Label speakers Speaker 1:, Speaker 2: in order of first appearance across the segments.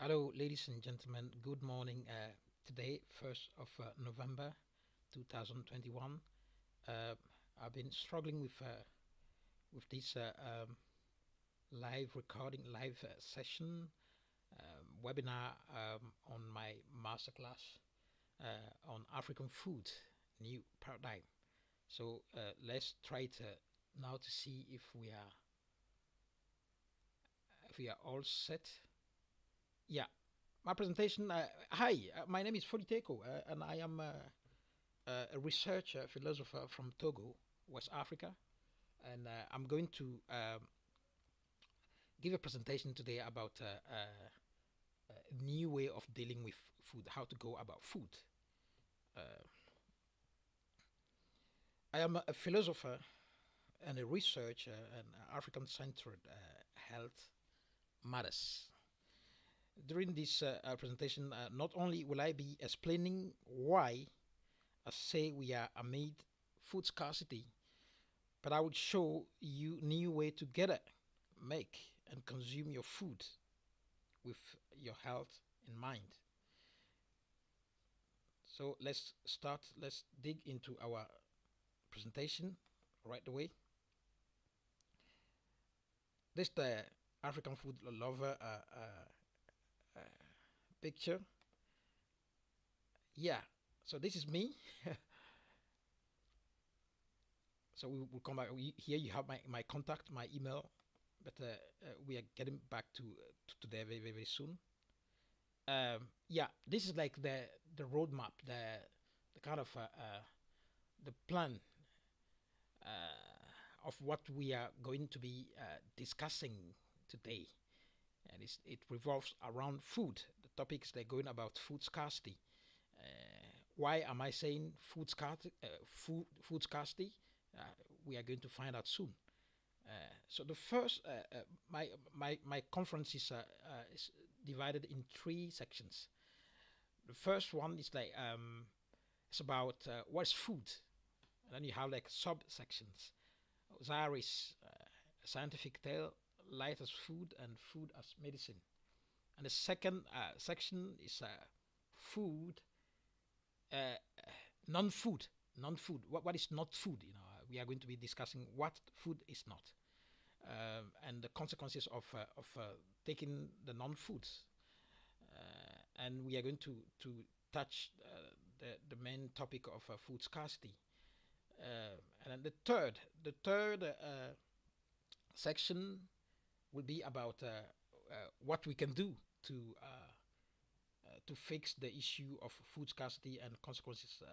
Speaker 1: Hello, ladies and gentlemen. Good morning. Today, 1st of November 2021. Uh, I've been struggling with this live recording, live session, webinar on my masterclass on African food, new paradigm. So let's try to now to see if we are all set. Yeah, my presentation. Hi, my name is Foliteko, and I am a researcher, philosopher from Togo, West Africa, and I'm going to give a presentation today about a new way of dealing with food, how to go about food. Uh, I am a philosopher and a researcher and African-centered health matters. During this presentation, not only will I be explaining why I say we are amid food scarcity, but I will show you new way to get it, make and consume your food with your health in mind. So let's start. Let's dig into our presentation right away. This is the African food lover uh, picture. Yeah. So this is me. So we will come back. Here you have my contact, my email, but we are getting back to there very soon. Yeah, this is like the roadmap, the kind of the plan of what we are going to be discussing today, and it revolves around food. The topics they're going about food scarcity. Why am I saying food scarcity? Uh, we are going to find out soon. So the first, my conference is divided in three sections. The first one is like it's about what's food, and then you have like subsections. Zaris, a scientific tale, light as food, and food as medicine. And the second section is food, uh, non-food, non-food. What is not food? We are going to be discussing what food is not, and the consequences of taking the non-foods. And we are going to touch the main topic of food scarcity. And then the third section will be about what we can do to to fix the issue of food scarcity and consequences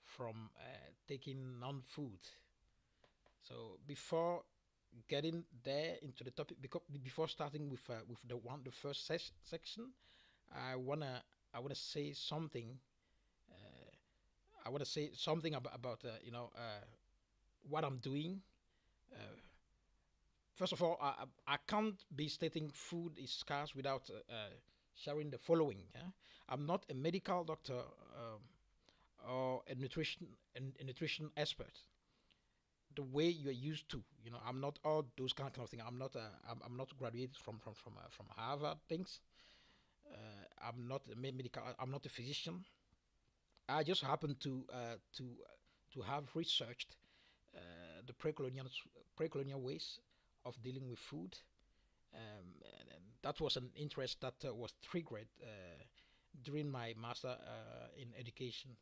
Speaker 1: from taking non-food. So before getting there into the topic, before starting with the first section, I wanna I wanna say something. Uh, I wanna say something about what I'm doing. Uh, First of all, I can't be stating food is scarce without sharing the following. Yeah? I'm not a medical doctor or a nutrition expert. The way you are used to, I'm not all those kind of things. I'm not graduated from Harvard things. I'm not a medical. I'm not a physician. I just happen to have researched the precolonial ways of dealing with food. And that was an interest that was triggered during my master in education.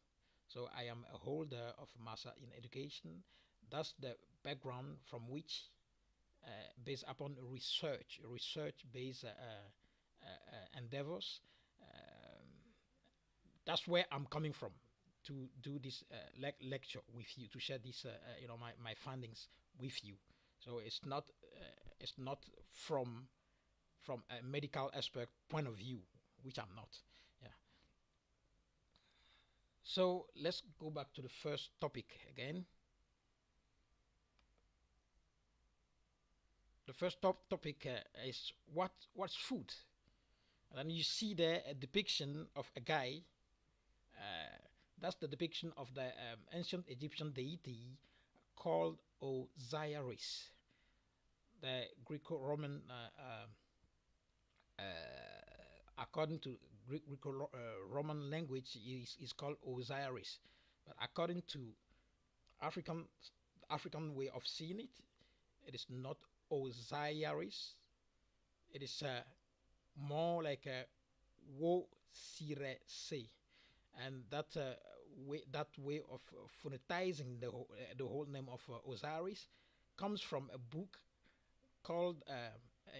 Speaker 1: So I am a holder of a master in education. That's the background from which, based upon research-based endeavors, that's where I'm coming from to do this lecture with you, to share this, my findings with you. So it's not from a medical aspect point of view, which I'm not. Yeah. So let's go back to the first topic again. The first topic is what's food, and then you see there a depiction of a guy. Uh, that's the depiction of the ancient Egyptian deity called Osiris, the Greco-Roman according to Roman language, is called Osiris. But according to African African way of seeing it, it is not Osiris. It is more like a Wo Sire Se, and that way of phonetizing the whole name of Osiris comes from a book called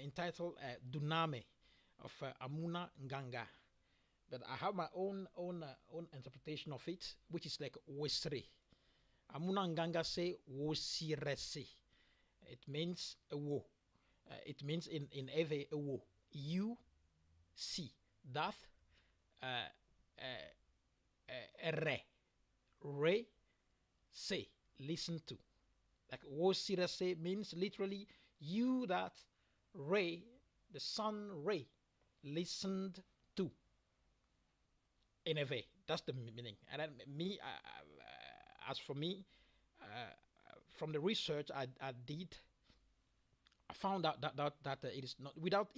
Speaker 1: entitled Duname of Amuna Nganga. But I have my own interpretation of it, which is like Westre. Amuna Nganga say Wosirese. It means a wo. It means in Ewe a wo. You see that re re say listen to. Like Wosirese means literally you that ray, the sun ray, listened to. In a way, that's the meaning. And then as for me, from the research I did, I found out that it is not without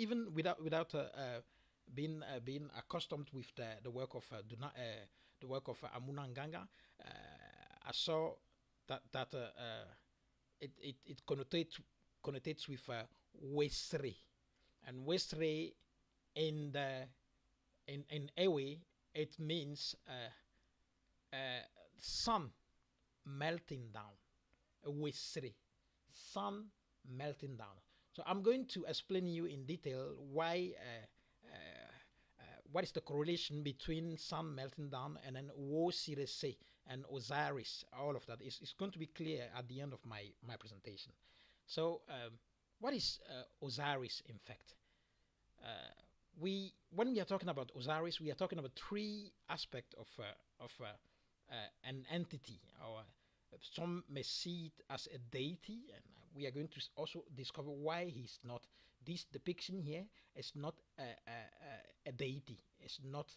Speaker 1: being accustomed with the work of the work of Amuna Nganga. I saw that it connotates with Westre, and Westre in the in Ewe it means sun melting down. Westre, sun melting down. So I'm going to explain you in detail why. What is the correlation between sun melting down and then Wosirese and Osiris? All of that is going to be clear at the end of my presentation. So, what is Osiris, in fact? When we are talking about Osiris, we are talking about three aspects of an entity, or some may see it as a deity, and we are going to also discover why he's not. This depiction here is not a deity. It's not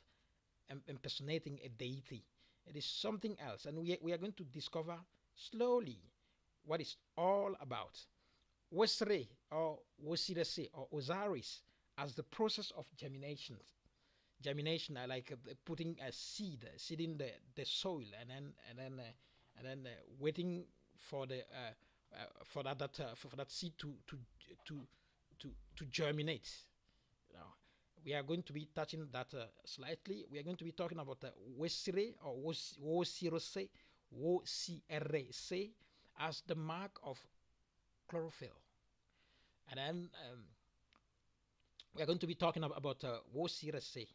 Speaker 1: impersonating a deity. It is something else, and we are going to discover slowly what it's all about. Wesre or Wosirese or Osiris as the process of germination. Germination, I like putting a seed in the soil, and then waiting for the for that seed to germinate. You know, we are going to be touching that slightly. We are going to be talking about Wesire or Wosirose, Wosirese as the mark of chlorophyll, and then we are going to be talking about Wosirese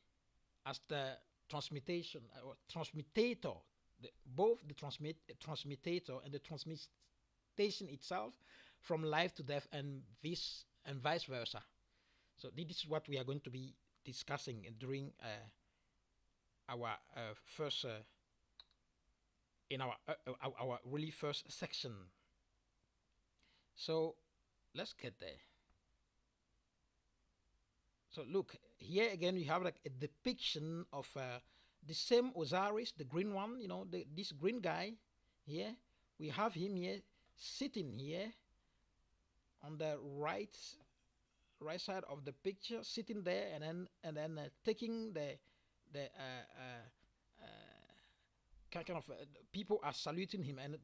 Speaker 1: as the transmutation or transmutator, both the transmutator and the transmutation itself from life to death, and vice versa. So this is what we are going to be discussing during our first in our really first section. So let's get there. So look, here again we have like a depiction of the same Osiris, the green one, this green guy here. We have him here sitting here on the right side of the picture, sitting there, and then taking the kind of people are saluting him, and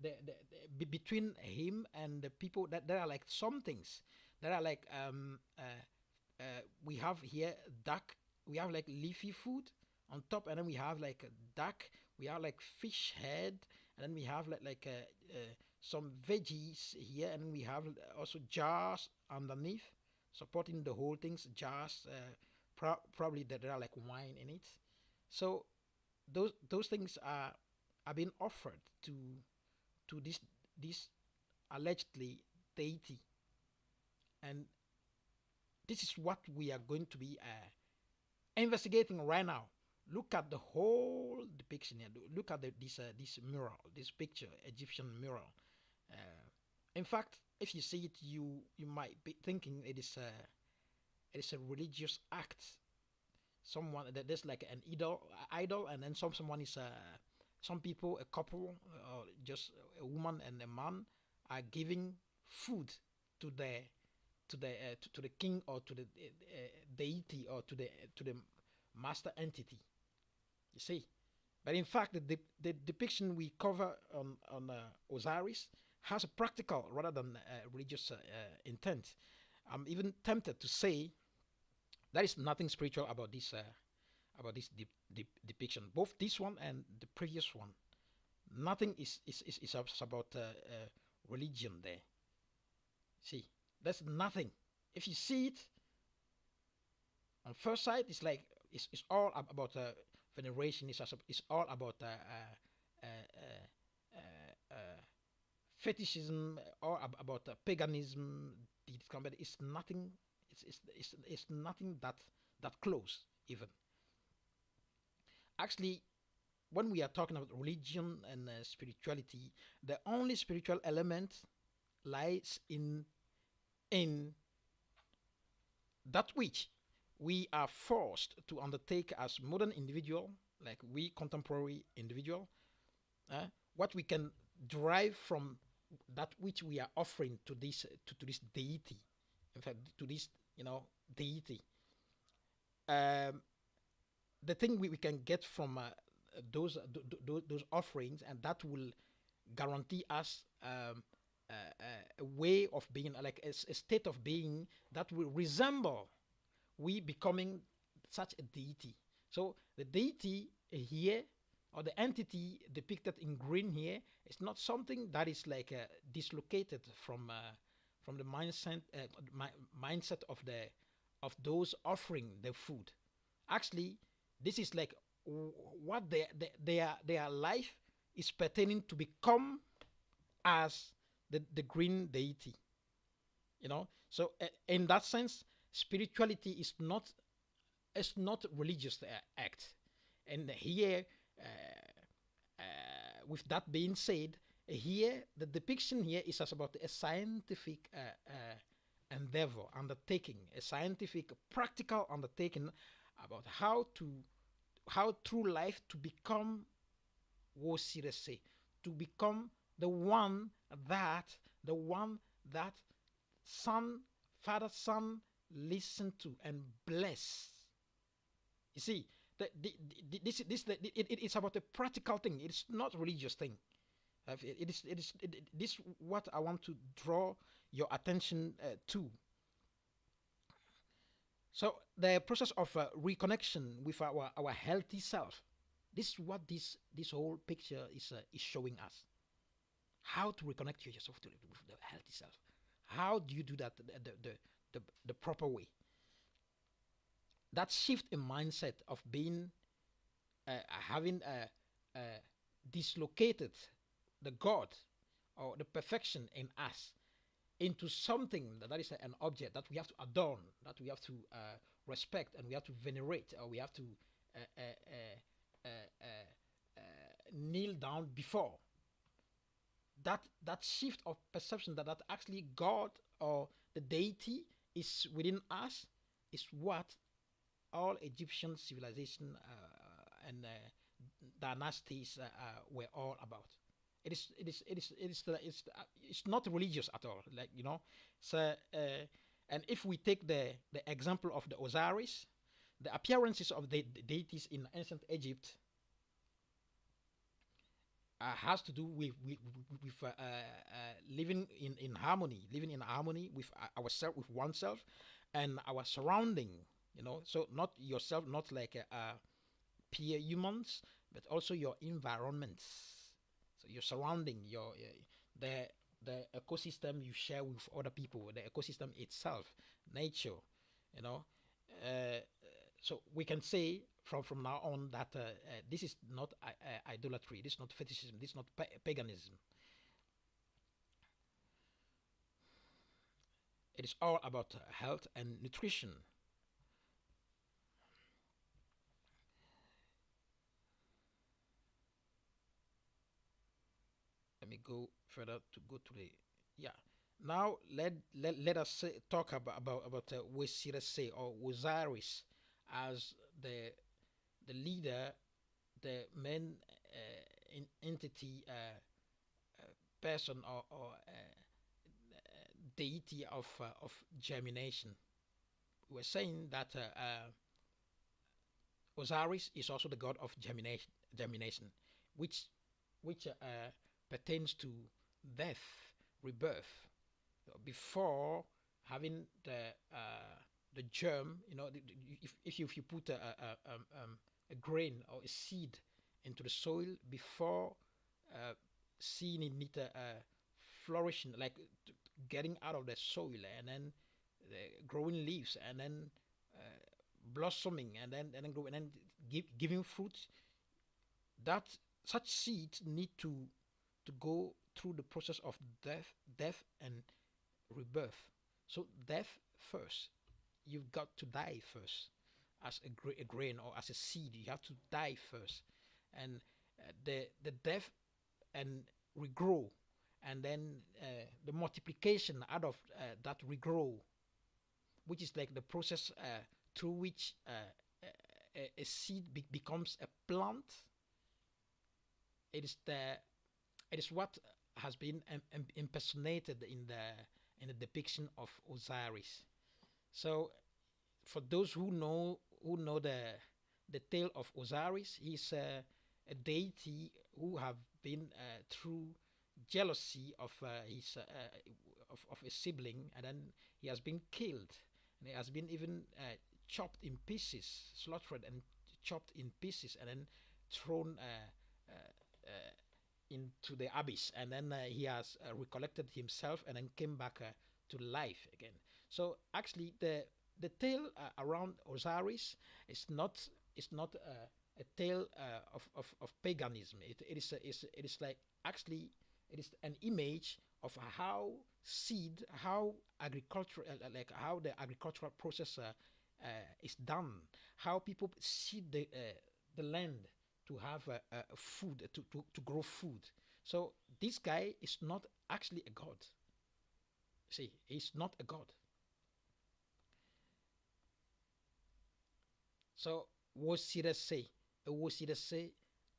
Speaker 1: between him and the people that there are like some things that are like we have here duck, we have like leafy food on top, and then we have like a duck, we have like fish head, and then we have like some veggies here, and we have also jars underneath supporting the whole things, jars, probably that there are like wine in it. So those things are being offered to this allegedly deity, and this is what we are going to be investigating right now. Look at the whole depiction here. Look at this mural, this picture, Egyptian mural. In fact, if you see it, you might be thinking it is a religious act. Someone that there's like an idol, and then someone is some people, a couple, or just a woman and a man, are giving food to the king or to the deity or to the master entity. You see, but in fact, the depiction we cover on Osiris has a practical rather than religious intent. I'm even tempted to say there is nothing spiritual about this depiction, both this one and the previous one. Nothing is about religion there. See, there's nothing. If you see it on first sight, it's like it's all about veneration. It's all about fetishism, or about paganism. It's nothing. It's nothing that close even. Actually, when we are talking about religion and spirituality, the only spiritual element lies in that which we are forced to undertake as modern individual, like we contemporary individual, what we can derive from that which we are offering to this deity, in fact, to this deity. Um, the thing we can get from those offerings, and that will guarantee us a way of being, like a state of being that will resemble we becoming such a deity. So the deity here, or the entity depicted in green here, is not something that is like dislocated from the mindset of those offering the food. Actually, this is like what their life is pertaining to become as the green deity. So in that sense, spirituality is not religious act. And here, with that being said, here the depiction here is as about a scientific endeavor, undertaking, a scientific practical undertaking about how through life to become wosirese, to become the one that son, father, son listen to and bless. You see, it's about a practical thing. It's not a religious thing. This what I want to draw your attention to. So the process of reconnection with our healthy self. This is what this whole picture is showing us. How to reconnect yourself with the healthy self. How do you do that the proper way? That shift in mindset of being having dislocated the God or the perfection in us into something that is an object that we have to adorn, that we have to respect, and we have to venerate, or we have to uh, uh, uh, uh, kneel down before. That shift of perception that actually God or the deity is within us is what all Egyptian civilization and dynasties were all about. It's not religious at all. So and if we take the example of the Osiris, the appearances of the deities in ancient Egypt has to do with living in harmony, with ourself, with oneself, and our surrounding. So not yourself, not like peer humans, but also your environments. So your surrounding, the the ecosystem you share with other people, the ecosystem itself, nature. You know, uh, so we can say from now on that this is not idolatry, this is not fetishism, this is not paganism. It is all about health and nutrition. Let me go further to go to the yeah. Now let us talk about Wesirese or Osiris as the leader, the main entity, person, or deity of germination. We were saying that Osiris is also the god of germination, which pertains to death, rebirth. So before having the germ, if you put a grain or a seed into the soil before uh, seeing it need flourishing, like getting out of the soil and then growing leaves and then uh, blossoming and then grow and then giving fruit, that such seeds need to go through the process of death and rebirth. So death first. You've got to die first as a grain or as a seed. You have to die first, and the death and regrow, and then the multiplication out of that regrow, which is like the process through which a seed becomes a plant. It is what has been impersonated in the depiction of Osiris. So, for those who know the tale of Osiris, he's a deity who have been through jealousy of his of a sibling, and then he has been killed, and he has been even chopped in pieces, slaughtered and chopped in pieces, and then thrown into the abyss, and then he has recollected himself and then came back to life again. So actually, the tale around Osiris is not a tale of paganism. It is like actually it is an image of how how agriculture, like how the agricultural process is done, how people seed the land to have food, to grow food. So this guy is not actually a god. See, he's not a god. So Wosirese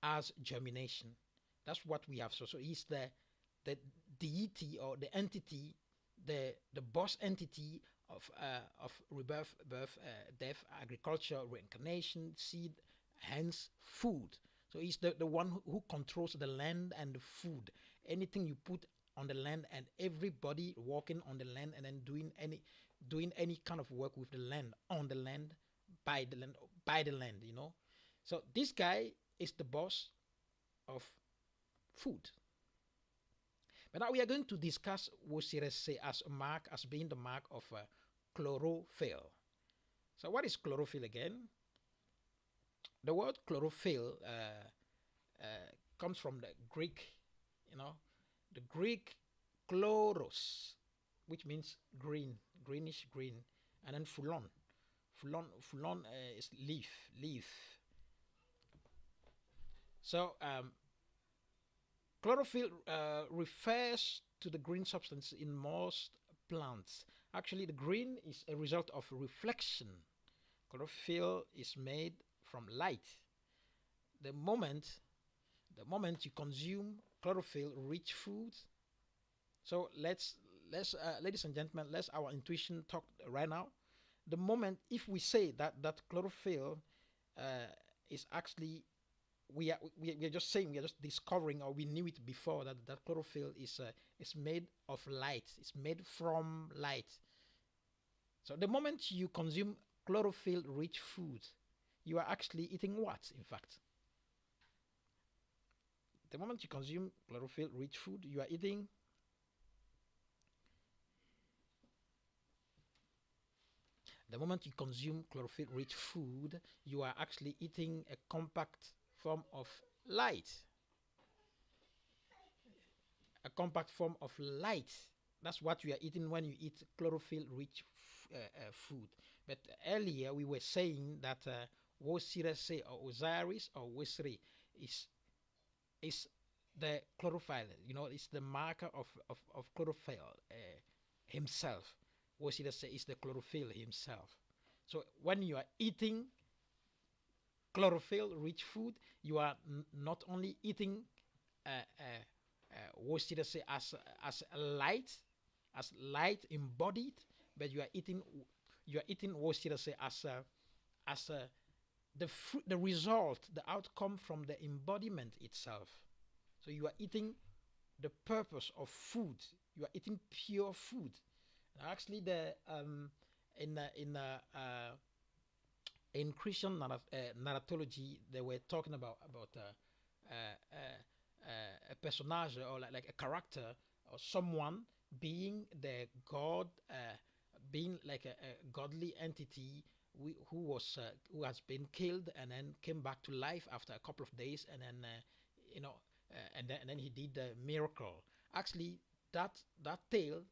Speaker 1: as germination. That's what we have. So he's the deity or the entity, the boss entity of rebirth, birth, death, agriculture, reincarnation, seed, hence food. So he's the one who controls the land and the food. Anything you put on the land, and everybody walking on the land and then doing any kind of work with the land, on the land, by the land. So this guy is the boss of food. But now we are going to discuss Wosirese as being the mark of chlorophyll. So what is chlorophyll again? The word chlorophyll comes from the Greek, the Greek chloros, which means green, greenish green, and then phulon. Phulon is leaf. So chlorophyll refers to the green substance in most plants. Actually, the green is a result of reflection. Chlorophyll is made from light. The moment you consume chlorophyll-rich food, so let's ladies and gentlemen, let's our intuition talk right now. The moment if we say that chlorophyll is actually we are just saying, we are just discovering, or we knew it before, that chlorophyll is made of light. It's made from light. So the moment you consume chlorophyll-rich food, you are actually eating what, in fact? The moment you consume chlorophyll-rich food, you are eating the moment you consume chlorophyll-rich food, you are actually eating a compact form of light. A compact form of light. That's what you are eating when you eat chlorophyll-rich food. But earlier we were saying that Wosirese or Osiris or Wesri is the chlorophyll. It's the marker of chlorophyll himself. Wosirese is the chlorophyll himself. So when you are eating chlorophyll-rich food, you are not only eating Wosirese as light embodied, but you are eating Wosirese as the result, the outcome from the embodiment itself. So you are eating the purpose of food. You are eating pure food. Actually, the in Christian narratology, they were talking about a personage, or like a character, or someone being the god, being like a godly entity who has been killed and then came back to life after a couple of days, and then you know and then he did the miracle. Actually, that that tale,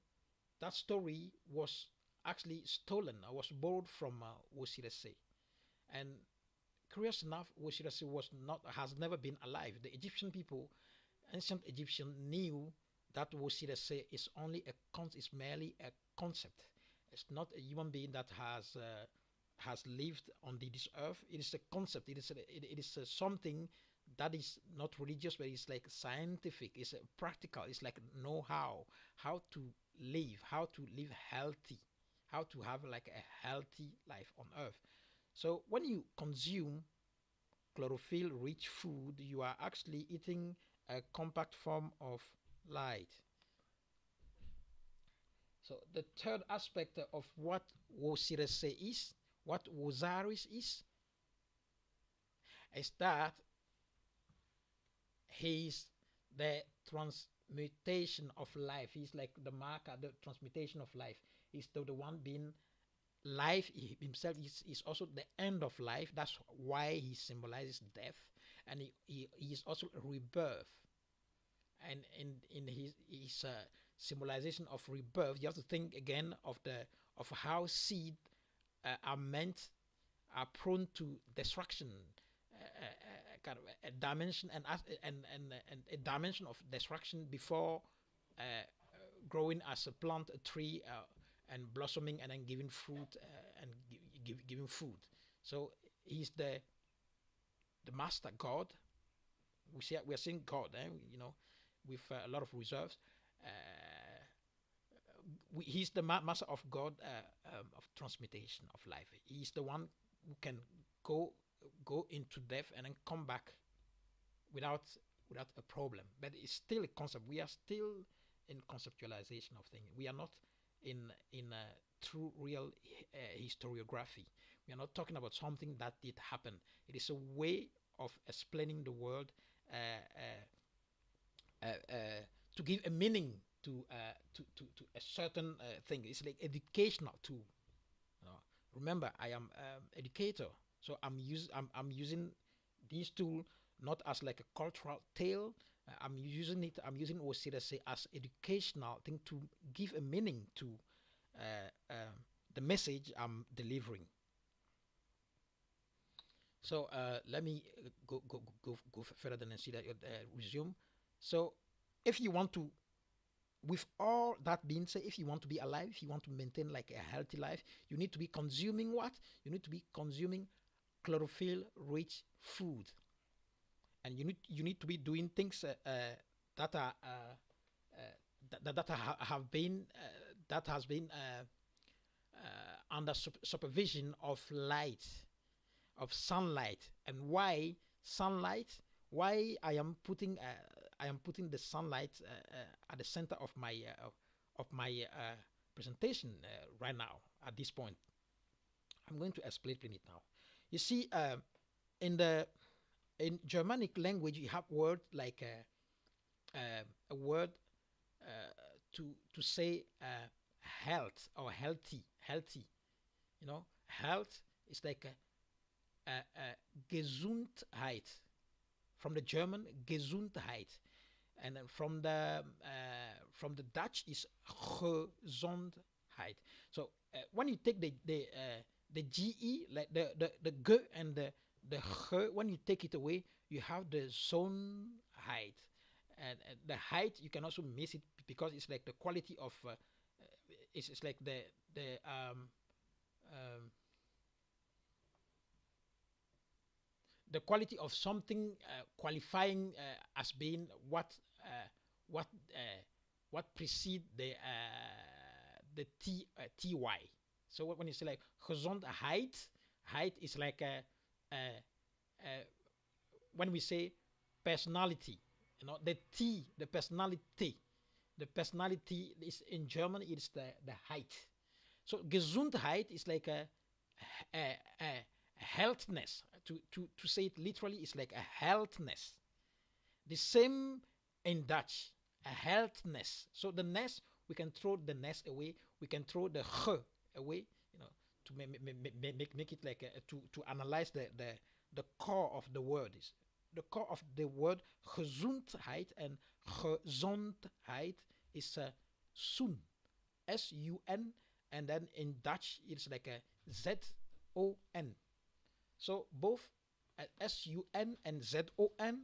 Speaker 1: that story was actually stolen. I was borrowed from Wosirese. And curious enough, Wosirase was not has never been alive. The Egyptian people, ancient Egyptian, knew that Wosirase is only is merely a concept. It's not a human being that has lived on this earth. It is a concept. It is something that is not religious, but it's like scientific. It's practical. It's like know-how, how to how to live healthy, how to have like a healthy life on earth. So when you consume chlorophyll-rich food, you are actually eating a compact form of light. So the third aspect of what Wosirese is, what Wozaris is that he's the transmutation of life. He's like the marker, the transmutation of life. He's the one being life himself. Is also the end of life. That's why he symbolizes death, and he is also a rebirth. And in his symbolization of rebirth, you have to think again of how seed are prone to destruction, kind of a dimension, and a dimension of destruction before growing as a plant, a tree, and blossoming, and then giving fruit, and giving food. So he's the master God. We are seeing God, with a lot of reserves. Uh, he's the master of God, of transmutation of life. He's the one who can go into death and then come back without a problem. But it's still a concept. We are still in conceptualization of things. We are not in a true real historiography. We are not talking about something that did happen. It is a way of explaining the world, to give a meaning to a certain thing. It's like educational too. Remember, I am educator, so I'm using this tool not as like a cultural tale. I'm using Osirase as educational thing to give a meaning to the message I'm delivering. So let me go further and see that resume. So if you want to, with all that being said, if you want to be alive, if you want to maintain like a healthy life, you need to be consuming what? You need to be consuming chlorophyll-rich food, and you need to be doing things that are have been that has been under supervision of light, of sunlight. And why sunlight? Why I am putting the sunlight at the center of my presentation right now at this point. I'm going to explain it now. You see, in the in Germanic language, you have word like a word to say health or healthy. Health is like a Gesundheit, from the German Gesundheit, and then from the Dutch is Gezondheid. So when you take the GE, like the G and the G, when you take it away, you have the Zonheid. And the height, you can also miss it because it's like the quality of it's like um, the quality of something qualifying as being what what precede the ty. So when you say like gezond height is like uh, uh, when we say personality, the T, the personality is in German. It's the height. So Gesundheit is like a healthness. To say it literally, it's like a healthness. The same in Dutch, a healthness. So the ness, we can throw the ness away. We can throw the h away. You know, to make it like to analyze the core of the word is the core of the word gezondheid and gezondheid is sun, sun, and then in Dutch it's like a zon. So both sun and zon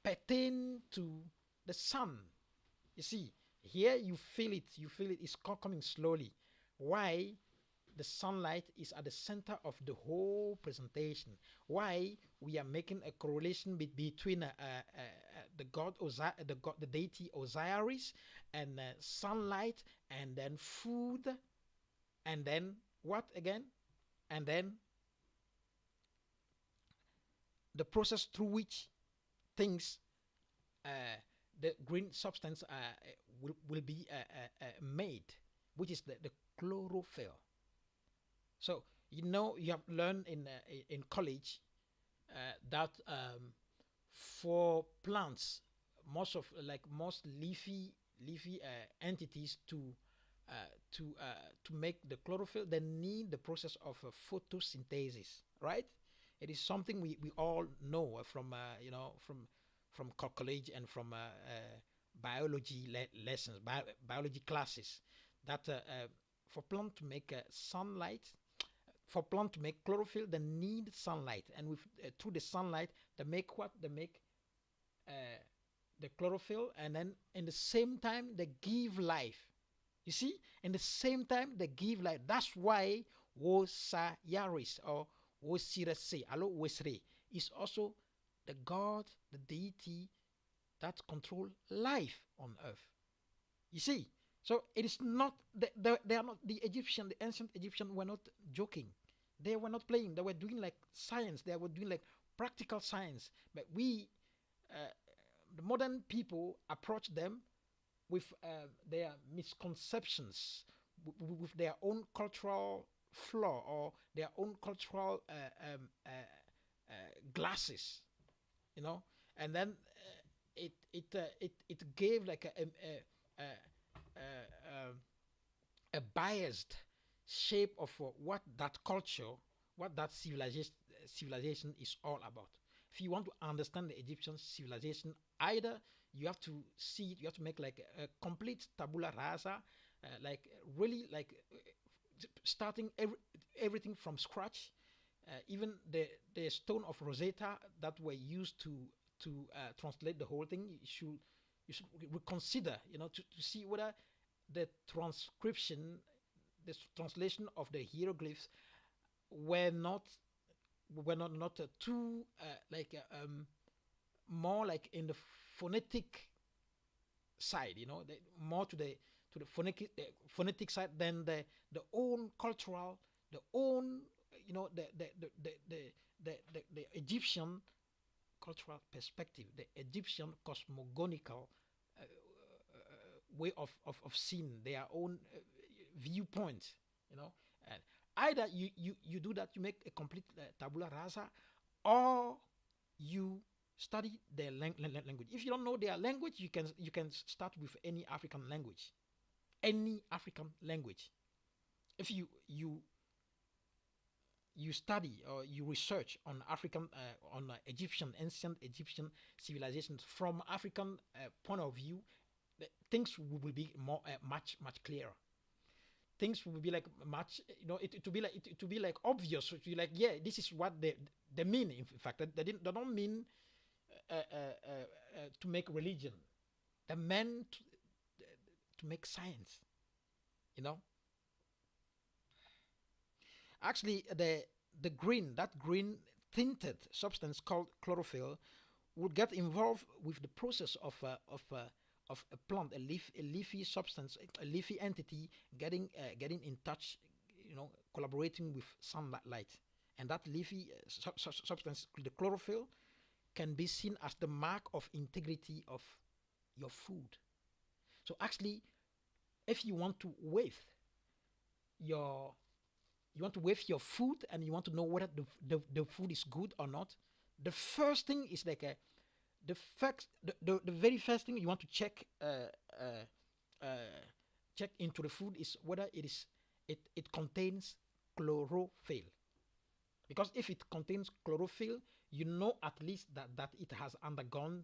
Speaker 1: pertain to the sun. You see, here you feel it. You feel it is coming slowly. Why? The sunlight is at the center of the whole presentation. Why we are making a correlation between the the deity Osiris, and sunlight, and then food, and then what again? And then the process through which things, uh, the green substance will be made, which is the chlorophyll. So you have learned in college that for plants, most leafy entities uh, to make the chlorophyll, they need the process of photosynthesis, right? It is something we all know from from college and from biology lessons, biology classes, that for plant to make sunlight, for plant to make chlorophyll, they need sunlight, and with through the sunlight, they make what? They make uh, the chlorophyll, and then in the same time they give life. You see, in the same time they give life. That's why Wosayaris or Wosirase, Alo Wesre, is also the god, the deity that control life on earth. You see, so it is not they are not the Egyptian, the ancient Egyptian were not joking. They were not playing. They were doing like science. They were doing like practical science. But we, the modern people, approach them with their misconceptions, with their own cultural flaw or their own cultural glasses, you know, and then it gave like a biased shape of what that culture, what that civilization is all about. If you want to understand the Egyptian civilization, either you have to see it, you have to make like a complete tabula rasa, like really like starting everything from scratch. Even the stone of Rosetta that were used to translate the whole thing, you should reconsider, to see whether the transcription, the translation of the hieroglyphs were not not too more like in the phonetic side, more to the phonetic side than the own cultural, the own, the Egyptian cultural perspective, the Egyptian cosmogonical way of seeing their own viewpoint, and either you do that, you make a complete tabula rasa, or you study their language. If you don't know their language, you can start with any African language, any African language. If you study or you research on African on Egyptian, ancient Egyptian civilizations from African point of view, things will be more much clearer. Things will be like much, it will be like it will be like obvious to you, like, yeah, this is what they mean. In fact, they don't mean to make religion. They meant to make science. You know, actually, that green tinted substance called chlorophyll would get involved with the process of a plant, a leafy substance, a leafy entity getting in touch, collaborating with sunlight, And that leafy substance, the chlorophyll, can be seen as the mark of integrity of your food. So actually, if you want to weigh your food and you want to know whether the food is good or not, the first thing is like the very first thing you want to uh, check into the food is whether it contains chlorophyll. Because if it contains chlorophyll, you know at least that it has undergone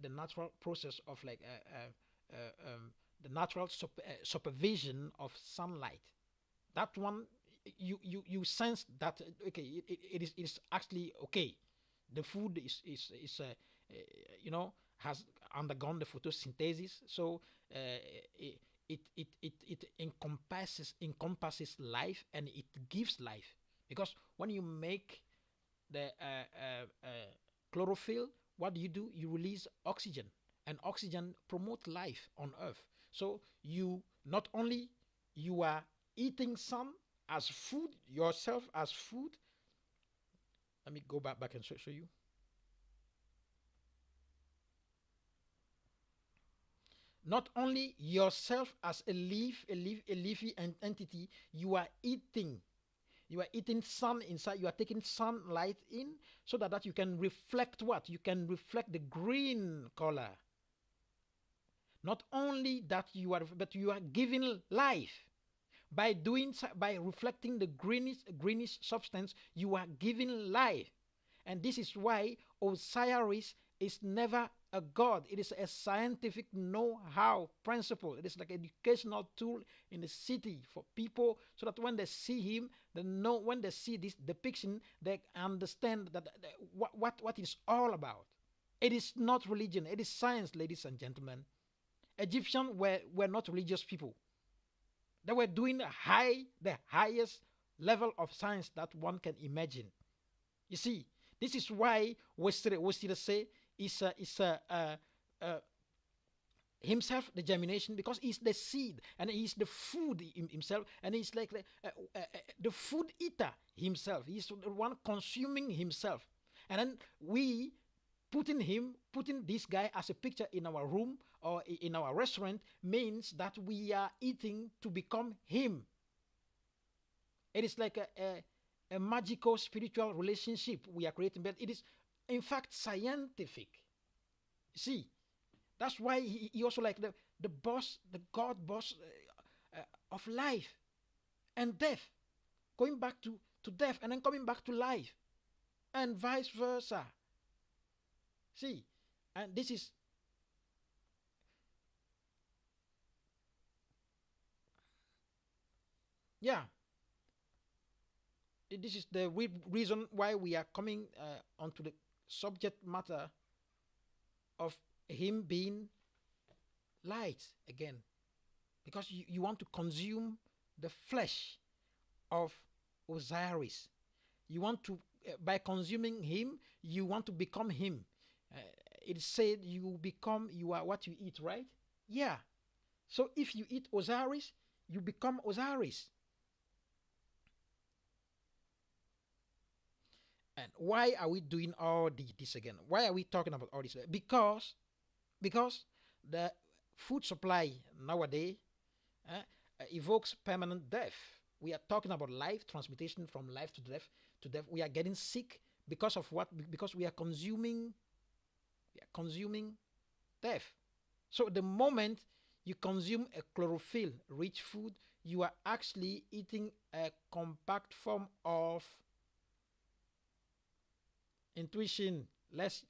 Speaker 1: the natural process of the natural supervision of sunlight. That one, you sense that okay, it is actually okay. The food is has undergone the photosynthesis, so it, it encompasses life, and it gives life. Because when you make the chlorophyll, what do? You release oxygen, and oxygen promote life on Earth. So you not only you are eating sun as food yourself as food. Let me go back and show you. Not only yourself as a leafy entity, you are eating sun inside, you are taking sunlight in, so that you can reflect what? You can reflect the green color. Not only that but you are giving life. By reflecting the greenish substance, you are giving life. And this is why Osiris is never a god. It is a scientific know-how principle. It is like an educational tool in the city for people, so that when they see him, they know, when they see this depiction, they understand that what it's all about. It is not religion, it is science, ladies and gentlemen. Egyptians were not religious people. They were doing the highest level of science that one can imagine. You see, this is why we still say is himself the germination, because he's the seed and he's the food himself, and he's like the food eater himself. He's the one consuming himself, and then we putting this guy as a picture in our room or in our restaurant means that we are eating to become him. It is like a magical spiritual relationship we are creating, but it is in fact scientific. See, that's why he also like the boss, the God boss of life and death, going back to death and then coming back to life, and vice versa. See, and this is yeah. This is the reason why we are coming onto the subject matter of him being light again, because you want to consume the flesh of Osiris. You want to, by consuming him, you want to become him. It said you are what you eat, right? Yeah. So if you eat Osiris, you become Osiris. And why are we doing all this again? Why are we talking about all this? Because the food supply nowadays evokes permanent death. We are talking about life, transmutation from life to death. We are getting sick because of what? Because we are consuming death. So the moment you consume a chlorophyll-rich food, you are actually eating a compact form of intuition. Let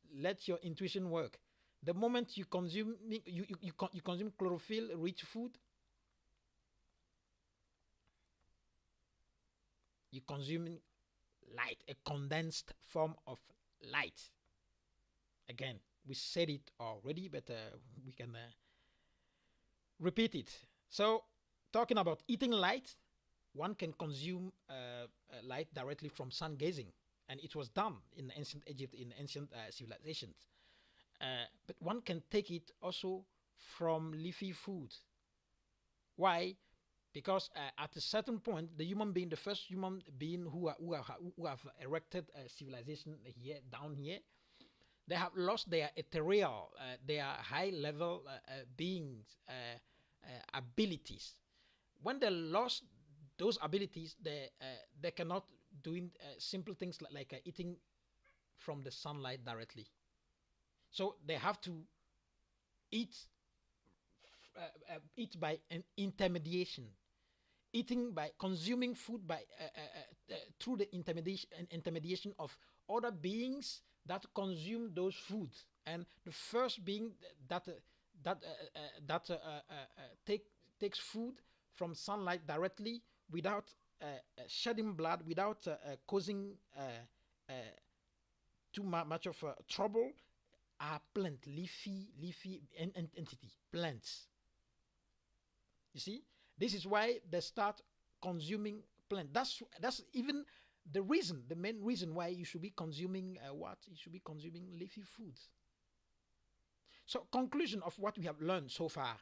Speaker 1: your intuition work. The moment you consume you consume chlorophyll-rich food, you consuming light, a condensed form of light. Again, we said it already, but we can repeat it. So, talking about eating light, one can consume light directly from sun gazing, and it was done in ancient Egypt, in ancient civilizations. But one can take it also from leafy food. Why? because at a certain point, the human being, the first human being who have erected a civilization here down here, they have lost their ethereal, their high level beings, abilities. When they lost those abilities, they cannot doing simple things like eating from the sunlight directly. So they have to eat eat by an intermediation, eating by consuming food by through the intermediation of other beings that consume those foods. And the first being that takes food from sunlight directly without shedding blood, without causing uh, too much of trouble, are plant, leafy entity, plants. You see, this is why they start consuming plant. That's even the reason, the main reason why you should be consuming what? You should be consuming leafy foods. So, conclusion of what we have learned so far.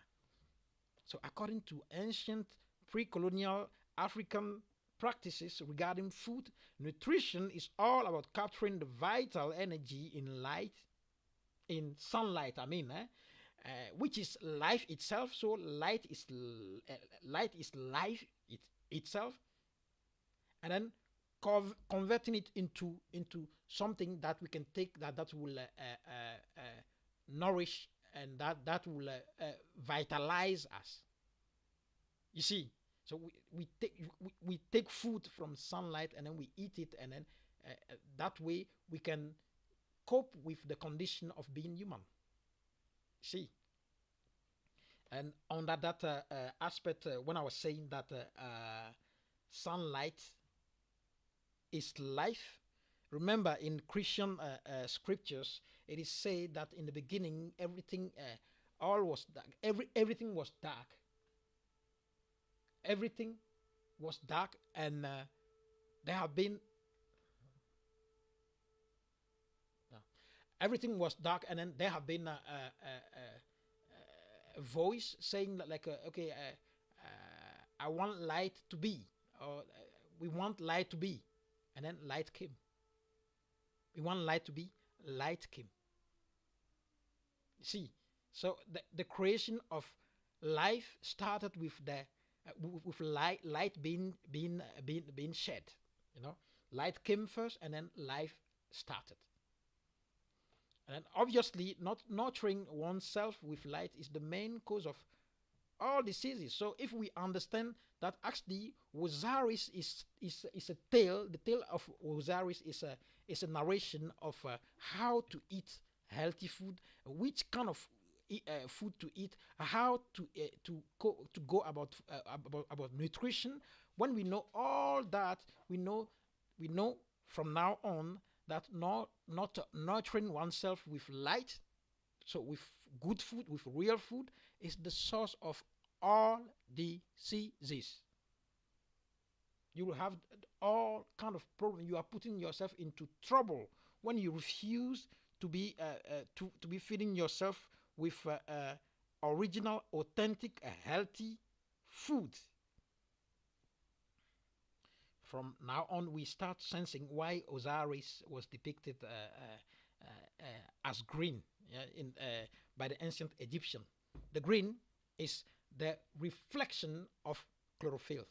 Speaker 1: So, according to ancient pre-colonial African practices regarding food, nutrition is all about capturing the vital energy in light, in sunlight. I mean, which is life itself. So light is life itself, and then converting it into something that we can take that will nourish, and that will vitalize us. You see, so we take food from sunlight and then we eat it, and then that way we can cope with the condition of being human. See, and on that aspect, when I was saying that sunlight is life, remember in Christian scriptures, it is said that in the beginning everything all was dark. Everything was dark. Everything was dark, and there have been everything was dark, and then there have been a voice saying that, like, okay, I want light to be, or we want light to be, and then light came. We want light to be, light came. See, so the creation of life started with the with light being shed. You know, light came first, and then life started. And obviously, not nurturing oneself with light is the main cause of all diseases. So if we understand that actually Osiris is a tale, the tale of Osiris is a narration of how to eat healthy food, which kind of food to eat, how to go about nutrition. When we know all that, we know from now on that not nurturing oneself with light, so with good food, with real food, is the source of all diseases. You will have all kind of problem. You are putting yourself into trouble when you refuse to be feeding yourself with original, authentic, healthy food. From now on, we start sensing why Osiris was depicted as green, yeah, by the ancient Egyptian. The green is the reflection of chlorophyll.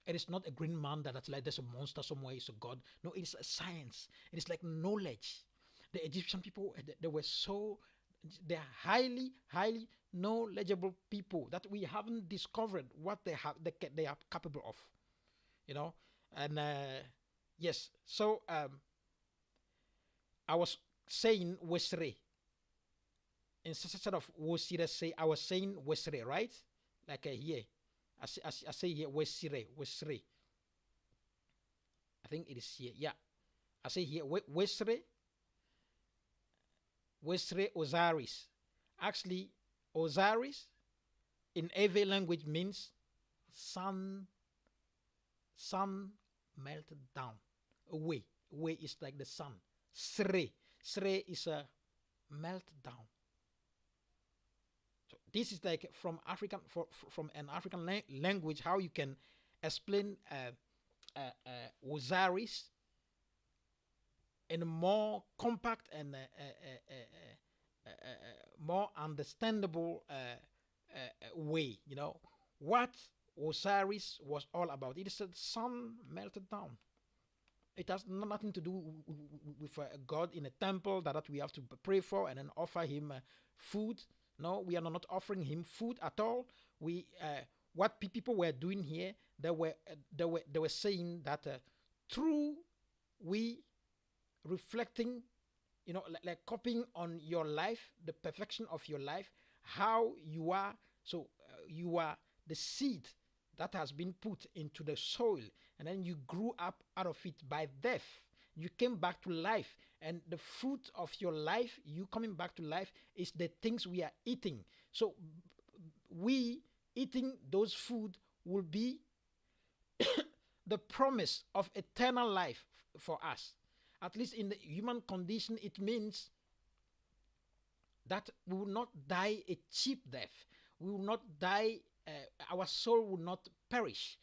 Speaker 1: It is not a green man that's like there's a monster somewhere, it's a god. No, it is a science. It is like knowledge. The Egyptian people, they're highly knowledgeable people that we haven't discovered what they are capable of. You know, and yes, so I was saying Wesre instead of Wosire. Say I was saying Wesre, right? Like here, I say here Wesre. I think it is here. Yeah, I say here Wesre Osiris. Actually, Osiris in Ewe language means sun melted down away. Away is like the sun. Sre is a melt down. So this is like from African from an African language how you can explain Osiris in a more compact and more understandable way. You know what Osiris was all about. It is the sun melted down. It has nothing to do with a god in a temple that we have to pray for and then offer him food. No, we are not offering him food at all. We what people were doing here, they were saying that through we reflecting, like copying on your life, the perfection of your life, how you are. So you are the seed that has been put into the soil, and then you grew up out of it by death. You came back to life, and the fruit of your life, you coming back to life, is the things we are eating. So we eating those food will be the promise of eternal life for us. At least in the human condition, it means that we will not die a cheap death. We will not die. Our soul will not perish.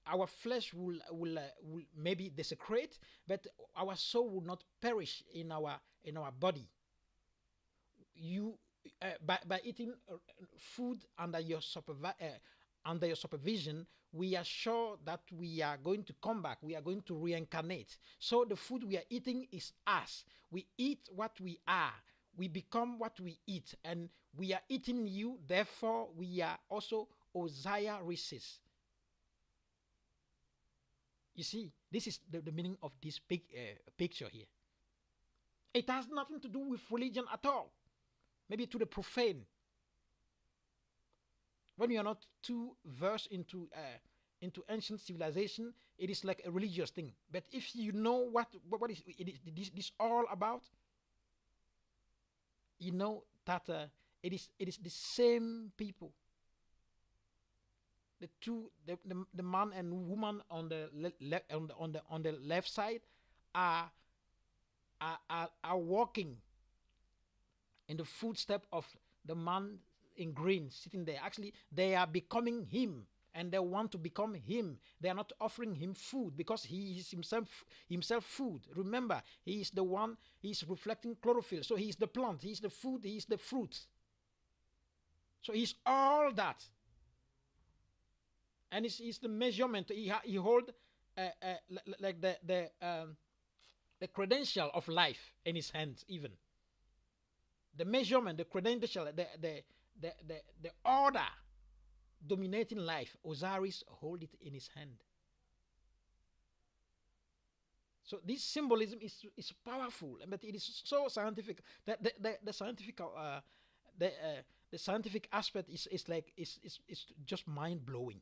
Speaker 1: Our flesh will maybe desecrate, but our soul will not perish in our body. You by eating food under your supervision, we are sure that we are going to come back. We are going to reincarnate. So the food we are eating is us. We eat what we are. We become what we eat. And we are eating you. Therefore, we are also Osiris. You see, this is the meaning of this big picture here. It has nothing to do with religion at all. Maybe to the profane. When you are not too versed into ancient civilization, it is like a religious thing. But if you know what is this all about, you know that it is the same people. The man and woman on the left side are walking in the footstep of the man in green sitting there. Actually, they are becoming him, and they want to become him. They are not offering him food because he is himself food. Remember, he is the one. He is reflecting chlorophyll. So he is the plant. He is the food. He is the fruit. So he's all that. And it's the measurement. He hold like the credential of life in his hands, even the measurement, the credential, the order dominating life. Osiris hold it in his hand. So this symbolism is powerful, but it is so scientific that the scientific aspect is just mind blowing.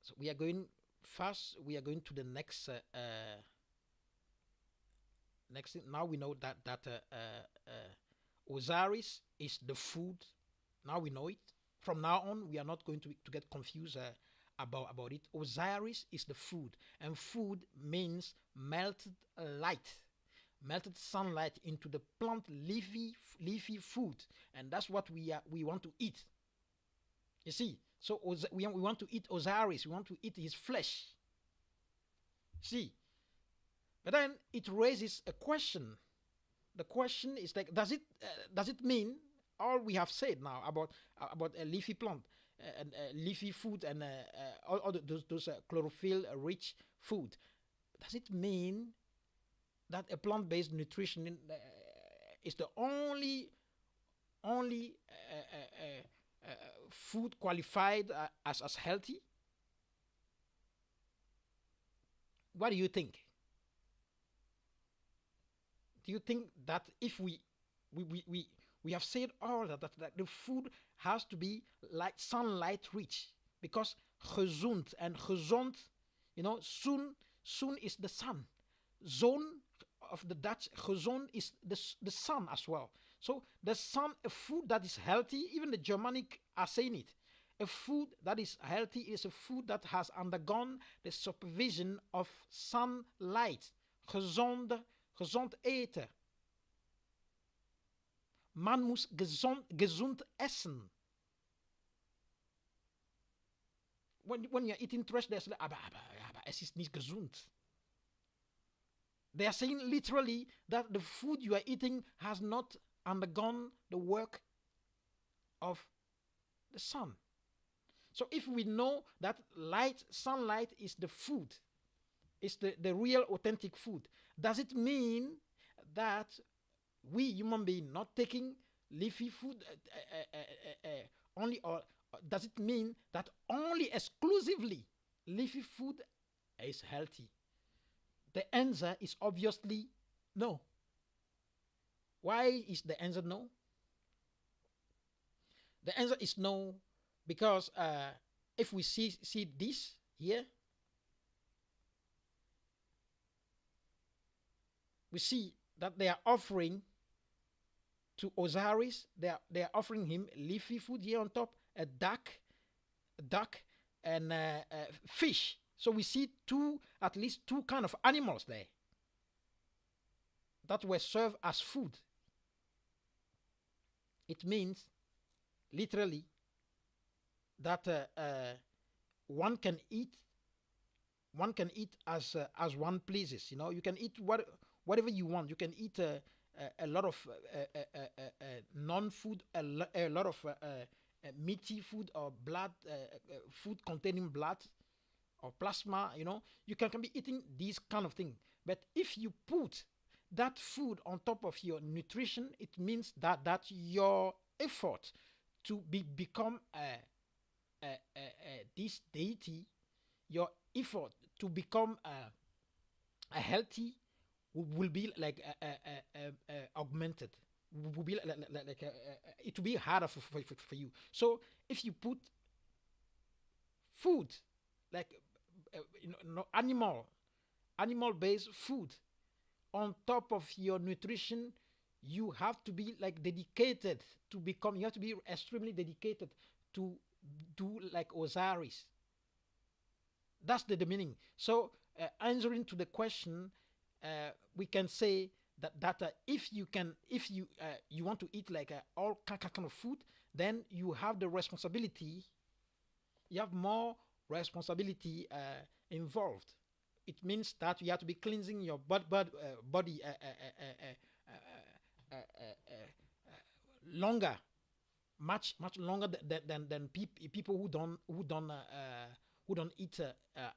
Speaker 1: So we are going fast. We are going to the next next thing. Now we know that Osiris is the food. Now we know it. From now on, we are not going to get confused about it. Osiris is the food, and food means melted light, melted sunlight into the plant leafy food, and that's what we want to eat. You see, so we want to eat Osiris. We want to eat his flesh. See, but then it raises a question. The question is like, does it mean all we have said now about a leafy plant and leafy food and all those chlorophyll rich food? Does it mean that a plant-based nutrition is the only food qualified as healthy? What do you think? Do you think that if we have said all that the food has to be like sunlight rich, because gezond and gezond, soon is the sun. Zone of the Dutch, gezond is the sun as well. So the sun, a food that is healthy, even the Germanic are saying it. A food that is healthy is a food that has undergone the supervision of sunlight. Gezond eten. Man muss gesund essen. When you're eating trash, they say, aber es ist nicht gesund. They are saying literally that the food you are eating has not undergone the work of the sun. So if we know that sunlight is the food, is the real authentic food, does it mean that we human beings not taking leafy food only, or does it mean that only exclusively leafy food is healthy? The answer is obviously no. Why is the answer no? The answer is no because if we see this here, we see that they are offering to Osiris, they are offering him leafy food here on top, a duck, and fish. So we see at least two kind of animals there that were served as food. It means literally that one can eat as one pleases. You know, you can eat whatever you want. You can eat a lot of non-food, a lot of meaty food or blood food containing blood or plasma. You know, you can be eating these kind of things. But if you put that food on top of your nutrition, it means that your effort to become this deity, your effort to become a healthy will be like augmented. Will be like it will be harder for you. So if you put food like animal based food on top of your nutrition, you have to be like dedicated to become. You have to be extremely dedicated to do like Osiris. That's the meaning. So answering to the question, we can say that if you want to eat like all kind of food, then you have the responsibility. You have more responsibility involved. It means that you have to be cleansing your body longer, much longer than people who don't eat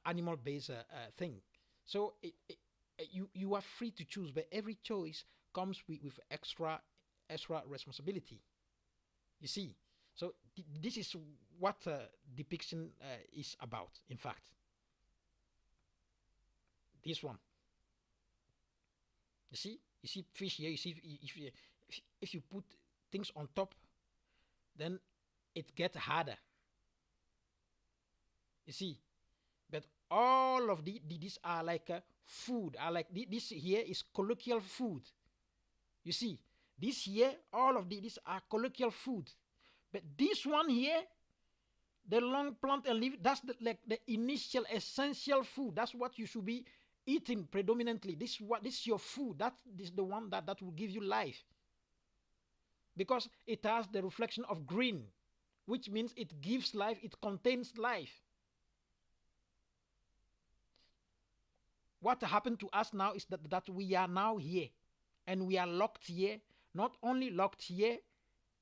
Speaker 1: animal based thing. So you are free to choose, but every choice comes with extra responsibility. You see, so this is what depiction is about. In fact, this one. You see fish here. You see if you put things on top, then it gets harder. You see, but all of these are like food. Are like this here is colloquial food. You see, this here, all of these are colloquial food. But this one here, the long plant and leaf, that's like the initial essential food. That's what you should be eating predominantly. This is your food. That is the one that will give you life. Because it has the reflection of green, which means it gives life, it contains life. What happened to us now is that we are now here, and we are locked here. Not only locked here,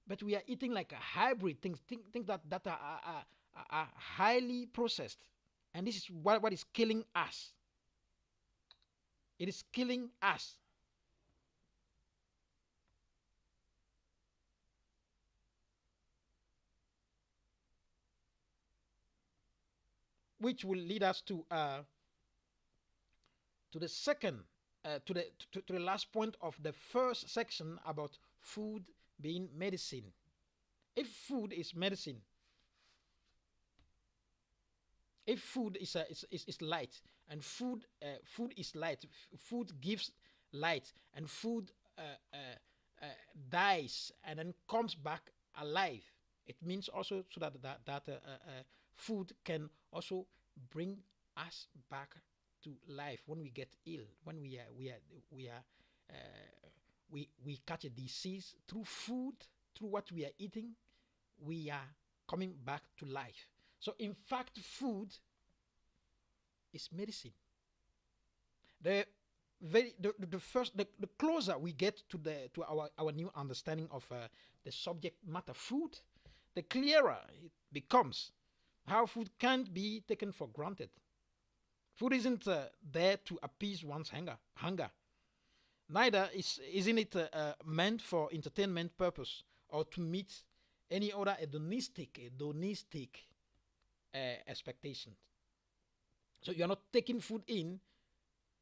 Speaker 1: but we are eating like a hybrid things that are highly processed, and this is what is killing us. It is killing us. Which will lead us to the second, to the last point of the first section about food being medicine. If food is medicine, if food is light, and food is light, food gives light, and food dies and then comes back alive. It means also so that food can also bring us back to life when we get ill, when we are we catch a disease through food, through what we are eating, we are coming back to life. So in fact, food is medicine. The the first the closer we get to our new understanding of the subject matter food, the clearer it becomes how food can't be taken for granted. Food isn't there to appease one's hunger. Neither isn't it meant for entertainment purpose or to meet any other hedonistic expectations. So you are not taking food in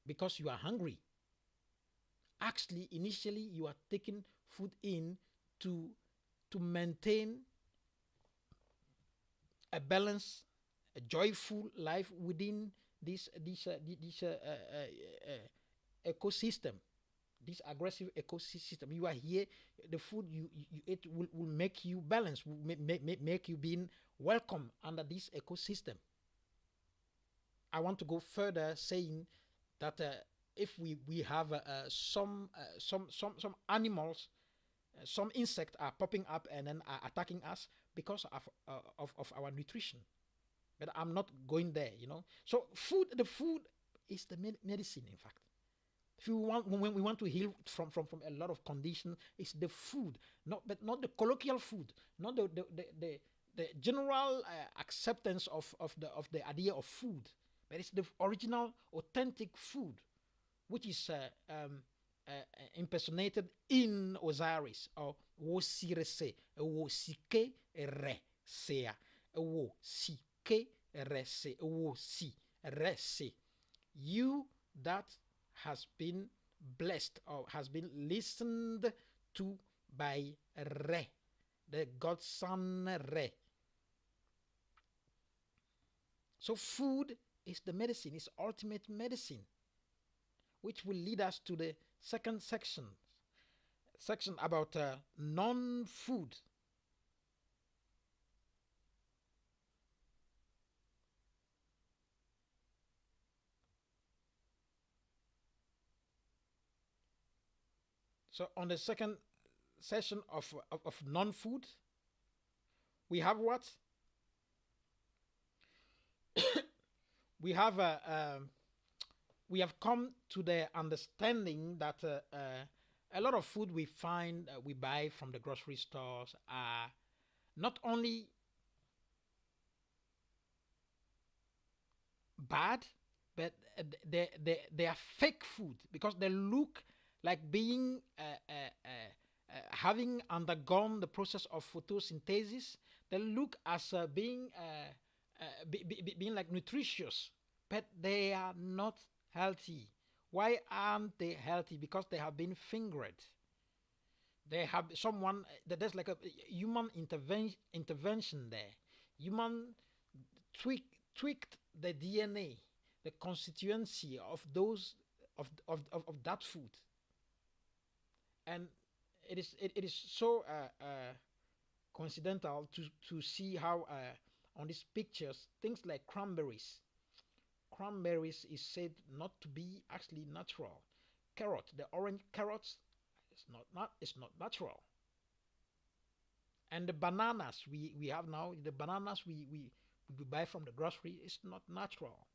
Speaker 1: because you are hungry. Actually, initially you are taking food in to maintain a balanced, a joyful life within this ecosystem, this aggressive ecosystem. You are here. The food you eat will make you balance, will make you being welcome under this ecosystem. I want to go further, saying that if we have some animals, some insects are popping up and then are attacking us because of our nutrition. But I'm not going there, you know. So the food is the medicine. In fact, if you want, when we want to heal from a lot of conditions, it's the food, not the colloquial food, not the general acceptance of the idea of food, but it's the original, authentic food, which is impersonated in Osiris or Wosirese, Wosike Resea, Wosike Rese, Wosi Rese. You that has been blessed or has been listened to by Re, the godson Re. So food is the medicine, it's ultimate medicine, which will lead us to the second section about non-food. So on the second session of non-food, we have what? we have we have come to the understanding that a lot of food we find we buy from the grocery stores are not only bad, but they are fake food because they look like being having undergone the process of photosynthesis. They look as being like nutritious, but they are not healthy. Why aren't they healthy? Because they have been fingered. They have someone that there's like a human intervention there. Human tweaked the DNA, the constituency of those of that food, and it is so coincidental to see how on these pictures things like cranberries is said not to be actually natural. Carrot, the orange carrots, it's not natural. And the bananas we have now, the bananas we buy from the grocery, is not natural.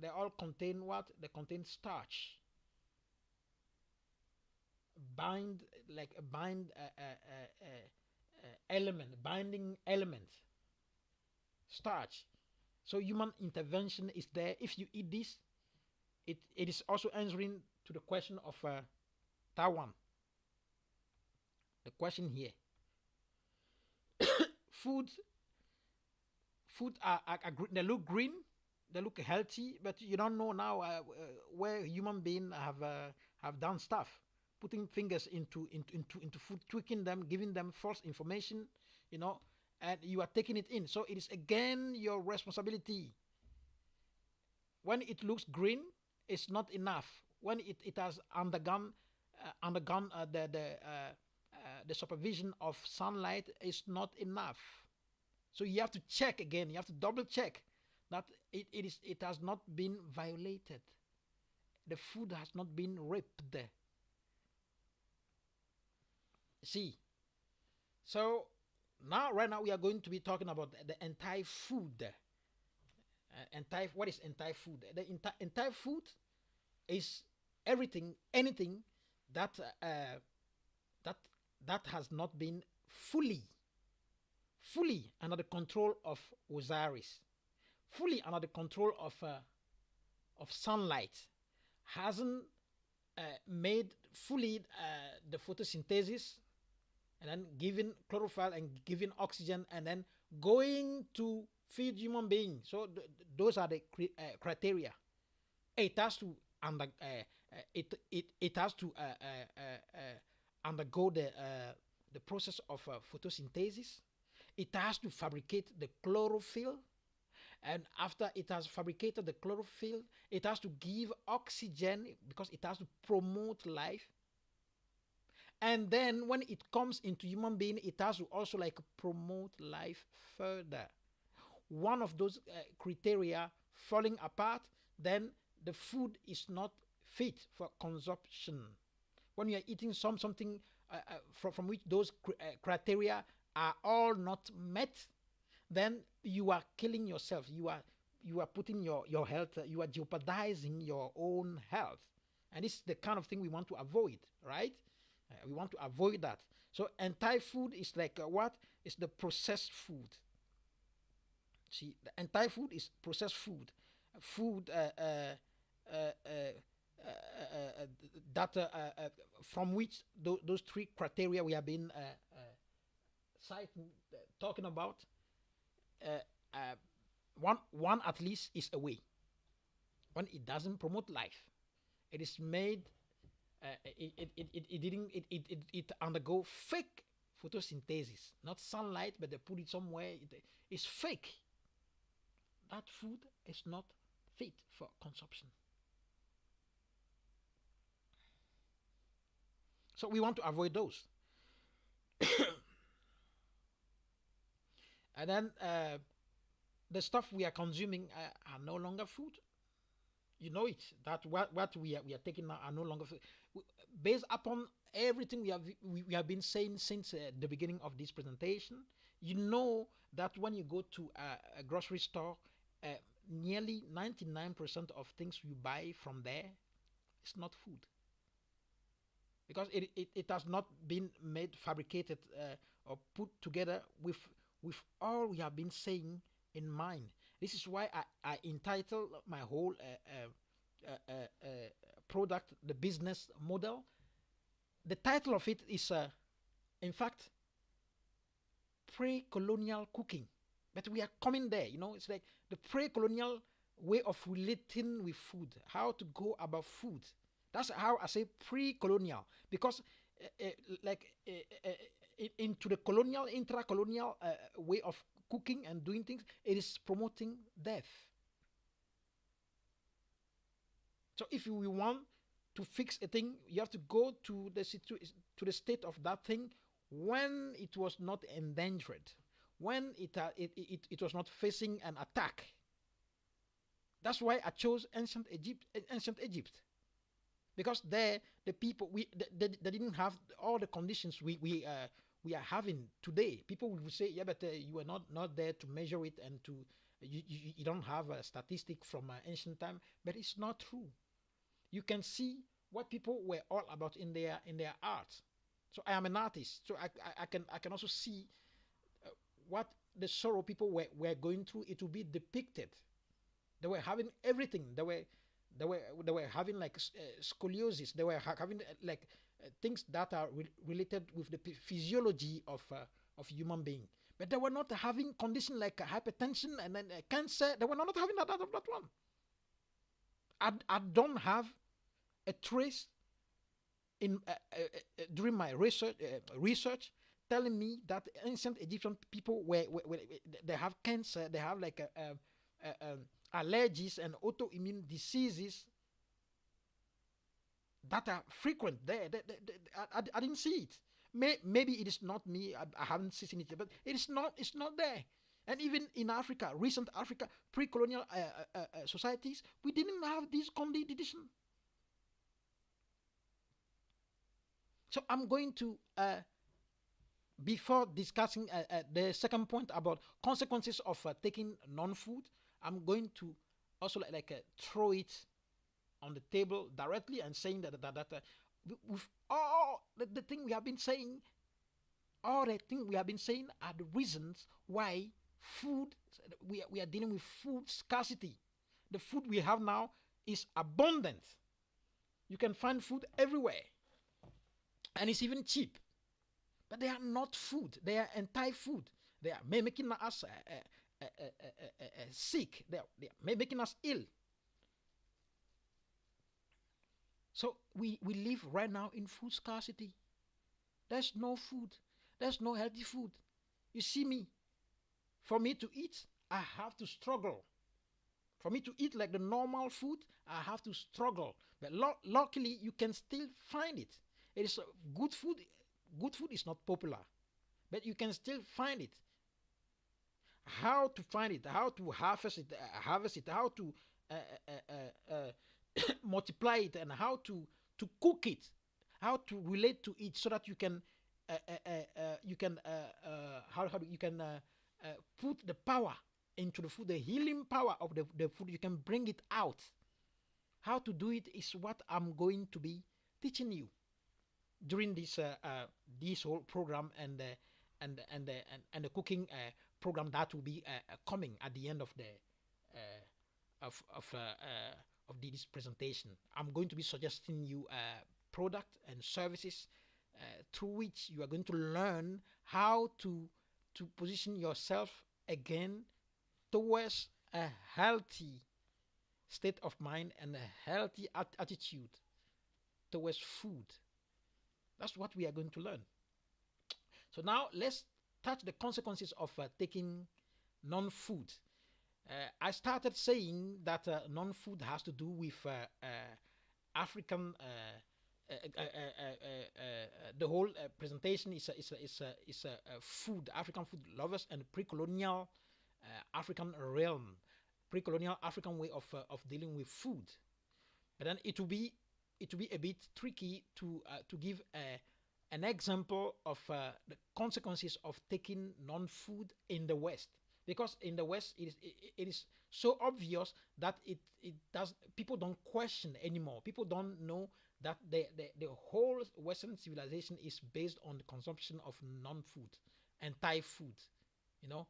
Speaker 1: They all contain what? They contain starch. Bind like a element, binding element, starch. So human intervention is there. If you eat this, it is also answering to the question of Taiwan. The question here: food they look green, they look healthy, but you don't know now where human beings have done stuff, putting fingers into food, tweaking them, giving them false information, you know, and you are taking it in. So it is again your responsibility. When it looks green, it's not enough. When it has undergone the supervision of sunlight, is not enough. So you have to check again. You have to double check that it has not been violated. The food has not been raped. See, so now right now we are going to be talking about the entire food. Entire What is entire food? The entire food is everything, anything that that that has not been fully under the control of Osiris, fully under the control of sunlight, hasn't made fully the photosynthesis, and then giving chlorophyll and giving oxygen, and then going to feed human beings. So those are the criteria. It has to it has to undergo the process of photosynthesis. It has to fabricate the chlorophyll, and after it has fabricated the chlorophyll, it has to give oxygen because it has to promote life. And then when it comes into human being, it has to also like promote life further. One of those criteria falling apart, then the food is not fit for consumption. When you are eating something from which those criteria are all not met, then you are killing yourself. You are putting your health, you are jeopardizing your own health. And this is the kind of thing we want to avoid, right? We want to avoid that. So entire food is like what? It's the processed food. See, the entire food is processed food. Food that from which those three criteria we have been citing, talking about, uh, uh, one at least is away. When it doesn't promote life, it is made. It didn't it undergo fake photosynthesis, not sunlight, but they put it somewhere. It's fake. That food is not fit for consumption. So we want to avoid those. And then the stuff we are consuming are no longer food. You know it, that what we are taking now are no longer food. Based upon everything we have been saying since the beginning of this presentation. You know that when you go to a grocery store, uh, nearly 99% of things you buy from there is not food, because it has not been made, fabricated, or put together with all we have been saying in mind. This is why I entitled my whole product, the business model. The title of it is, in fact, pre-colonial cooking. But we are coming there, it's like the pre-colonial way of relating with food, how to go about food. That's how I say pre-colonial, because uh, uh, like into the colonial, intra-colonial way of cooking and doing things, it is promoting death. So if you want to fix a thing, you have to go to to the state of that thing when it was not endangered, when it was not facing an attack. That's why I chose ancient Egypt, because there the people they didn't have all the conditions we are having today. People will say, yeah, but you were not there to measure it, and to you don't have a statistic from ancient time, but it's not true. You can see what people were all about in their art. So I am an artist, so I can also see what the sorrow people were going through. It will be depicted. They were having everything. They were having like scoliosis. They were having like things that are related with the physiology of human being. But they were not having condition like hypertension and then cancer. They were not having that one. I don't have a trace in during my research telling me that ancient Egyptian people were they have cancer, they have like allergies and autoimmune diseases that are frequent there. I didn't see it. Maybe it is not me. I haven't seen it, but it's not there. And even in Africa, recent Africa, pre-colonial societies, we didn't have this condition. So I'm going to before discussing the second point about consequences of taking non-food, I'm going to also throw it on the table directly and saying that with all the thing we have been saying, all the thing we have been saying are the reasons why food we are dealing with food scarcity. The food we have now is abundant. You can find food everywhere, and it's even cheap. But they are not food. They are anti-food. They are making us sick. They are making us ill. So we live right now in food scarcity. There's no food. There's no healthy food. You see me. For me to eat, I have to struggle. For me to eat like the normal food, I have to struggle. But luckily, you can still find it. It is good food. Good food is not popular, but you can still find it. How to find it? How to harvest it? How to uh, multiply it, and how to cook it? How to relate to it so that you can how do you can put the power into the food, the healing power of the food. You can bring it out. How to do it is what I'm going to be teaching you during this whole program and the cooking program that will be coming at the end of the of this presentation. I'm going to be suggesting you product and services through which you are going to learn how to position yourself again towards a healthy state of mind and a healthy attitude towards food. That's what we are going to learn. So now let's touch the consequences of taking non-food. I started saying that non-food has to do with African. The whole presentation is a food, African food lovers, and precolonial African realm, precolonial African way of dealing with food. But then it will be a bit tricky to give an example of the consequences of taking non-food in the West, because in the West it is so obvious that it does people don't question anymore. People don't know that the whole Western civilization is based on the consumption of non-food and Thai food. You know,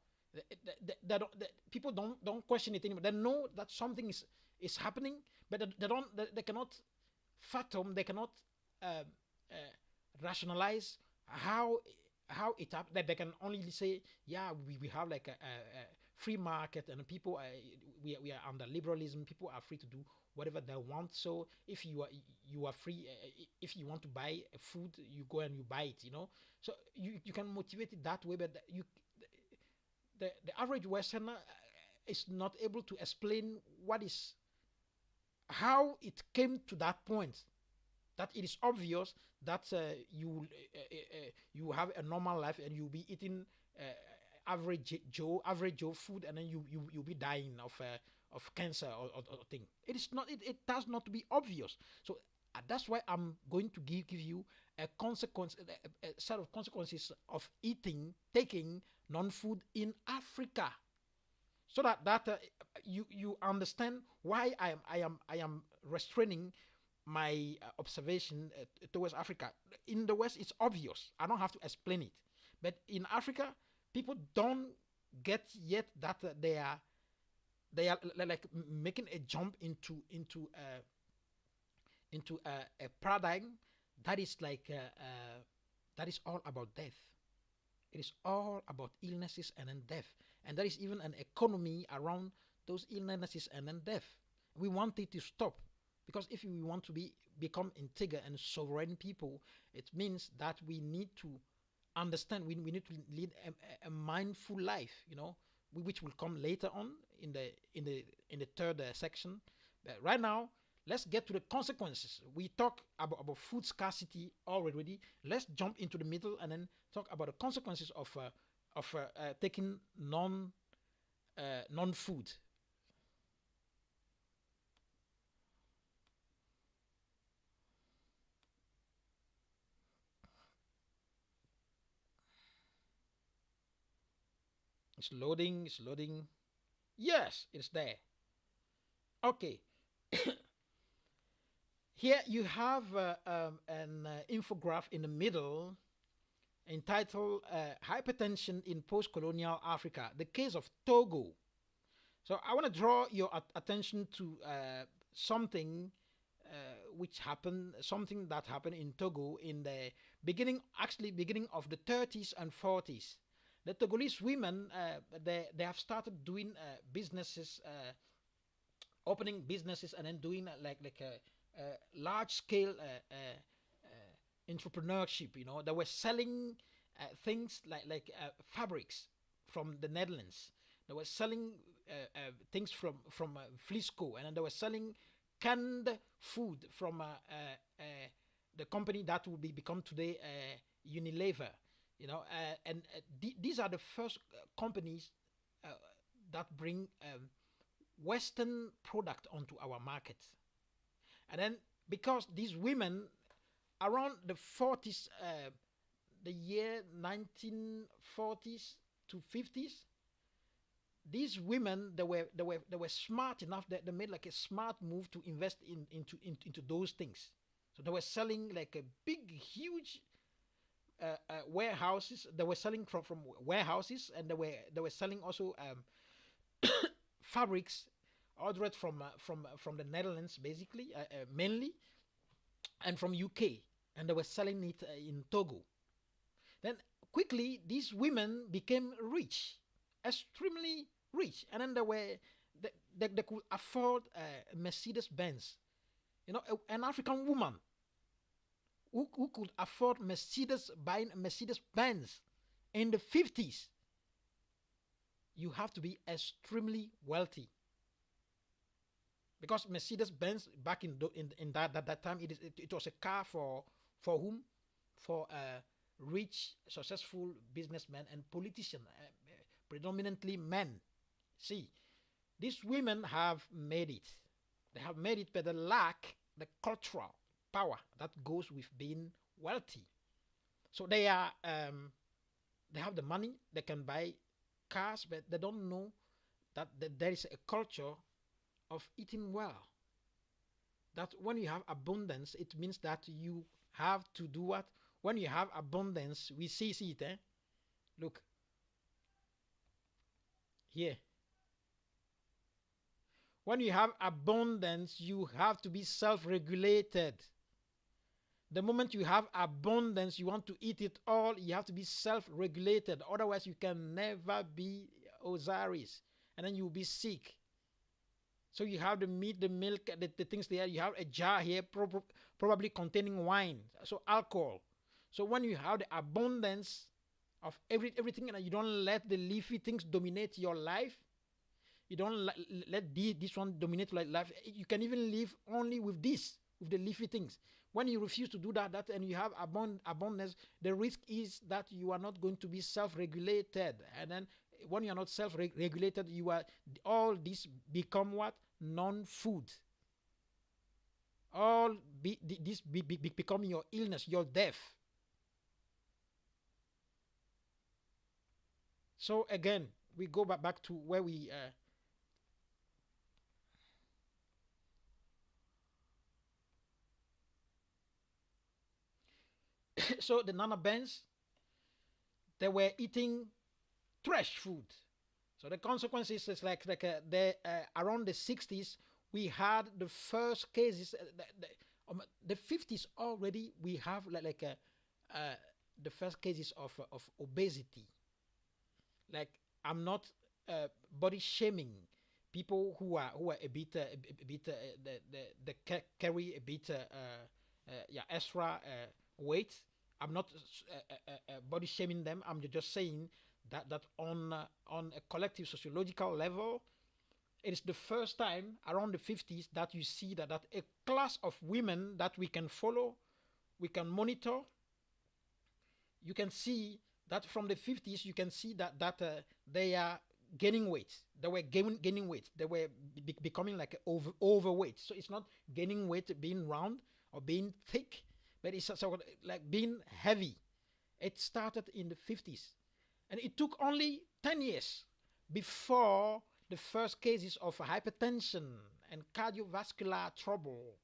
Speaker 1: people don't question it anymore. They know that something is happening, but they cannot fathom. They cannot uh, rationalize how it happened. That they can only say, yeah, we have like a free market, and people we are under liberalism. People are free to do whatever they want. So if you are free, if you want to buy food, you go and you buy it. So you can motivate it that way, but the average Westerner is not able to explain how it came to that point. That it is obvious that you have a normal life and you'll be eating average Joe food, and then you'll be dying of cancer or thing. It is not. It does not to be obvious. So that's why I'm going to give you a set of consequences of taking non-food in Africa, so that you understand why I am restraining my observation towards Africa. In the West, it's obvious. I don't have to explain it. But in Africa, people don't get yet that they are like making a jump into a paradigm that is that is all about death. It is all about illnesses and then death, and there is even an economy around those illnesses and then death. We want it to stop, because if we want to become integer and sovereign people, it means that we need to understand. We need to lead a mindful life, which will come later on in the third section. But right now, let's get to the consequences. We talk about food scarcity already. Let's jump into the middle and then talk about the consequences of taking non-food. It's loading. It's loading. Yes, it's there. Okay. Here you have an infographic in the middle entitled Hypertension in Post-Colonial Africa, the case of Togo. So I want to draw your attention to something something that happened in Togo in the beginning of the 30s and 40s. The Togolese women, they have started doing businesses, opening businesses, and then doing like a large scale entrepreneurship. You know, they were selling things like fabrics from the Netherlands. They were selling things from Flisco, and then they were selling canned food from the company that will become today Unilever. You know, these are the first companies uh, that bring Western product onto our market. And then because these women around the 40s, the year 1940s to 50s, these women they were smart enough that they made like a smart move to invest into those things. So they were selling like a big huge warehouses. They were selling from warehouses, and they were selling also fabrics ordered from the Netherlands, basically, mainly, and from UK, and they were selling it in Togo. Then quickly these women became rich, extremely rich, and then they could afford Mercedes Benz. You know, an African woman who could afford buying Mercedes Benz in the 50s. You have to be extremely wealthy, because Mercedes Benz back in that time it was a car for whom, for rich successful businessmen and politicians, predominantly men. See, these women have made it. They have made it, but they lack the cultural power that goes with being wealthy. So they have the money, they can buy cars, but they don't know that there is a culture of eating well. That when you have abundance, it means that you have to do what? When you have abundance, we see it, eh? Look, here. When you have abundance, you have to be self-regulated. The moment you have abundance, you want to eat it all, you have to be self-regulated. Otherwise, you can never be Osiris. And then you'll be sick. So you have the meat, the milk, the things there. You have a jar here, probably containing wine, so alcohol. So when you have the abundance of everything, and you don't let the leafy things dominate your life, you don't let this one dominate your life. You can even live only with this, with the leafy things. When you refuse to do that and you have abundance, the risk is that you are not going to be self-regulated. And then when you are not self-regulated, all this become what? Non-food. All this become your illness, your death. So again, we go back to where we so the Nana Bens, they were eating trash food. So the consequences is around the 60s, we had the first cases. The 50s already, we have the first cases of obesity. Like, I'm not body shaming people who are a bit carry a bit extra weight. I'm not body shaming them. I'm just saying that on a collective sociological level, it is the first time around the 50s that you see that a class of women that we can follow, we can monitor. You can see that from the 50s, you can see that they are gaining weight. They were gaining weight. They were becoming like overweight. So it's not gaining weight being round or being thick, but it's sort of like being heavy. It started in the 50s. And it took only 10 years before the first cases of hypertension and cardiovascular trouble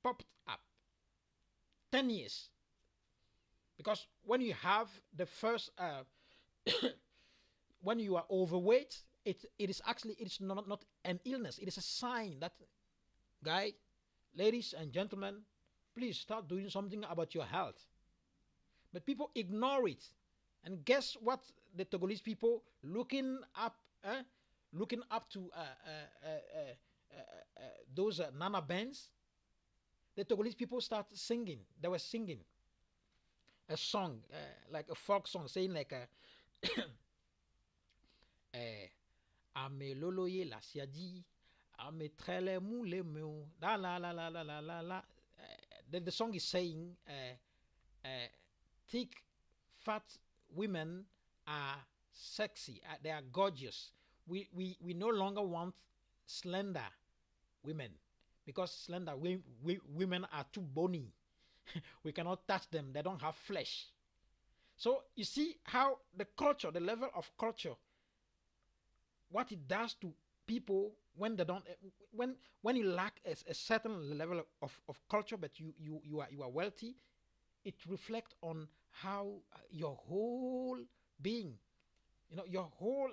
Speaker 1: popped up. 10 years. Because when you have the first, when you are overweight, it is actually, it's not an illness. It is a sign that, guy, ladies and gentlemen, please start doing something about your health. But people ignore it. And guess what? The Togolese people looking up to those Nana bands, the Togolese people start singing. They were singing a song, like a folk song, saying like, Ame loloye la siadi, ame trele mule meu, la la la la la la la la. The song is saying, thick, fat women are sexy, they are gorgeous. We no longer want slender women, because slender women are too bony. We cannot touch them, they don't have flesh. So you see how the culture, the level of culture, what it does to people when they don't, when you lack a certain level of culture, but you are wealthy, it reflects on how your whole being, your whole,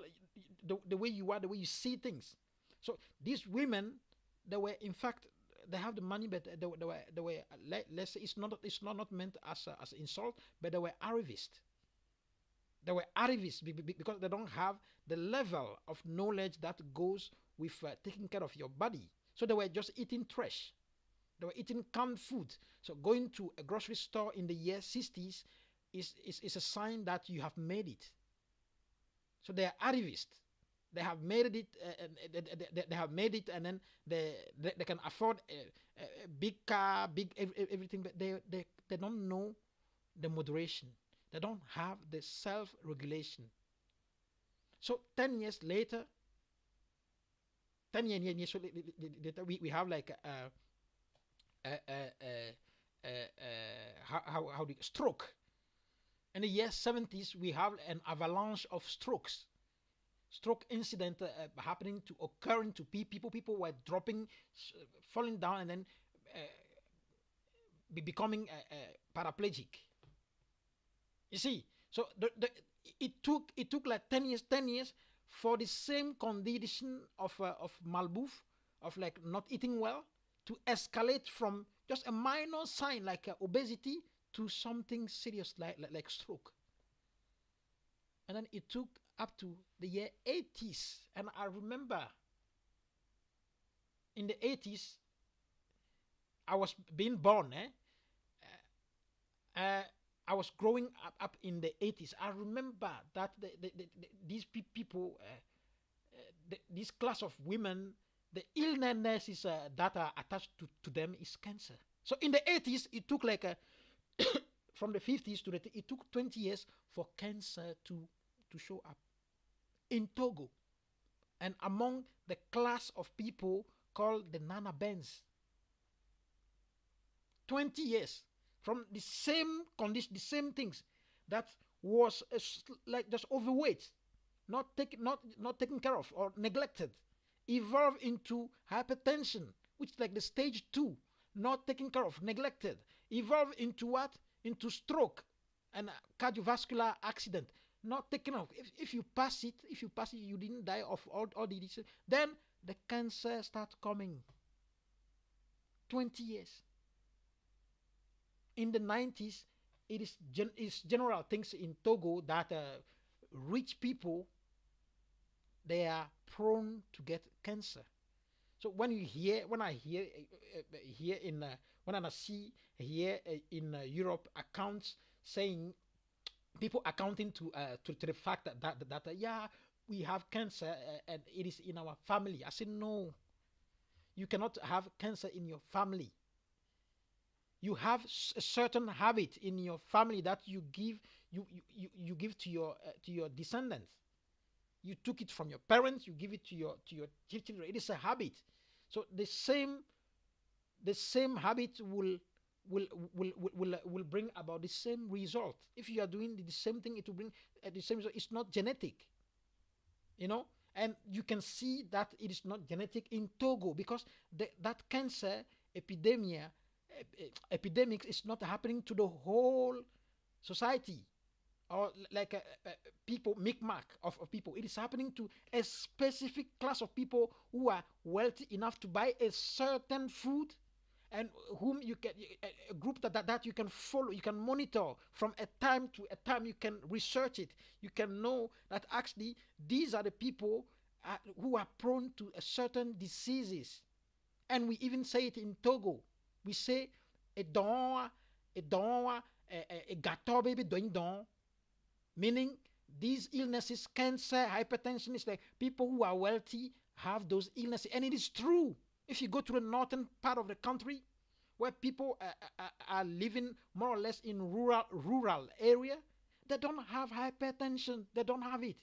Speaker 1: the way you are, the way you see things. So these women, they were, in fact, they have the money, but they were let's say, it's not meant as insult, but they were arrivist. They were arrivists because they don't have the level of knowledge that goes with taking care of your body. So they were just eating trash. They were eating canned food. So going to a grocery store in the year 60s is a sign that you have made it. So they are arrivists. They have made it. They have made it, and then they can afford a big car, big everything, but they don't know the moderation. They don't have the self-regulation. So 10 years later, 10 years later, we have like how the stroke. In the year 70s, we have an avalanche of strokes. Stroke incident occurring to people. People were dropping, falling down, and then becoming paraplegic. You see, so it took like 10 years for the same condition of malbouffe, of like not eating well, to escalate from just a minor sign like obesity to something serious like stroke. And then it took up to the year 80s, and I remember in the 80s, I was being born. I was growing up in the 80s. I remember that these people, this class of women, the illnesses that are attached to them is cancer. So in the 80s, it took like from the 50s to it took 20 years for cancer to show up in Togo, and among the class of people called the Nana Benz. 20 years from the same condition, the same things, that was like just overweight, not taken care of or neglected, evolved into hypertension, which is like the stage 2, not taken care of, neglected, evolved into what? Into stroke and cardiovascular accident, not taken off. If you pass it, you didn't die of all the disease. Then the cancer starts coming. 20 years. In the 90s, it is general things in Togo that rich people, they are prone to get cancer. So when I see here in Europe accounts saying, people accounting to the fact that yeah, we have cancer and it is in our family. I say no, you cannot have cancer in your family. You have a certain habit in your family that you give to your descendants. You took it from your parents, you give it to your children. It is a habit. So the same habit will bring about the same result. If you are doing the same thing, it will bring the same result. It's not genetic. you know, and you can see that it is not genetic in Togo because that cancer epidemia epidemics is not happening to the whole society or like people micmac of people. It is happening to a specific class of people who are wealthy enough to buy a certain food and whom you can a group that you can follow, you can monitor from a time to a time, you can research it, you can know that actually these are the people who are prone to a certain diseases. And we even say it in Togo. We say a don a don a gato baby doing don, meaning these illnesses, cancer, hypertension, is like people who are wealthy have those illnesses. And it is true. If you go to the northern part of the country, where people are living more or less in rural area, they don't have hypertension. They don't have it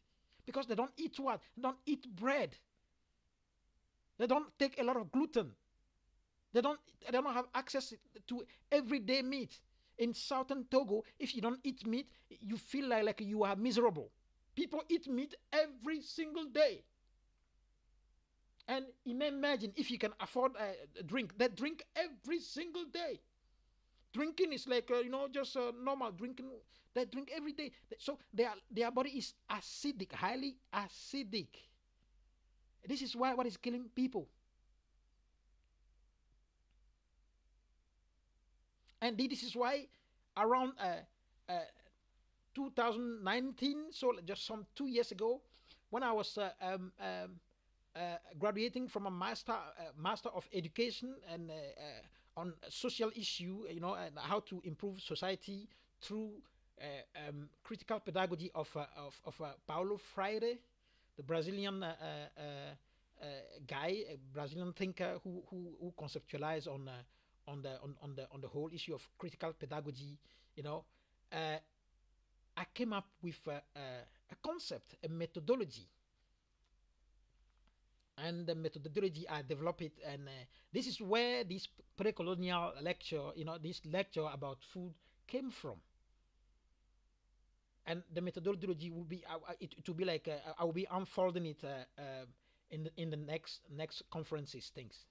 Speaker 1: because they don't eat what? They don't eat bread. They don't take a lot of gluten. They don't have access to everyday meat. In southern Togo, if you don't eat meat, you feel like you are miserable. People eat meat every single day. And you may imagine if you can afford a drink, they drink every single day. Drinking is like just normal drinking. They drink every day, so their body is acidic, highly acidic. This is why what is killing people. And this is why around 2019, so just some 2 years ago, when I was graduating from a master of education and on social issue, and how to improve society through critical pedagogy of Paulo Freire, the Brazilian guy, a Brazilian thinker who conceptualized on the whole issue of critical pedagogy. You know, uh, I came up with a concept, a methodology, and the methodology I developed it, and this is where this pre-colonial lecture, this lecture about food came from. And the methodology will be it will be like I will be unfolding it in the next conferences things.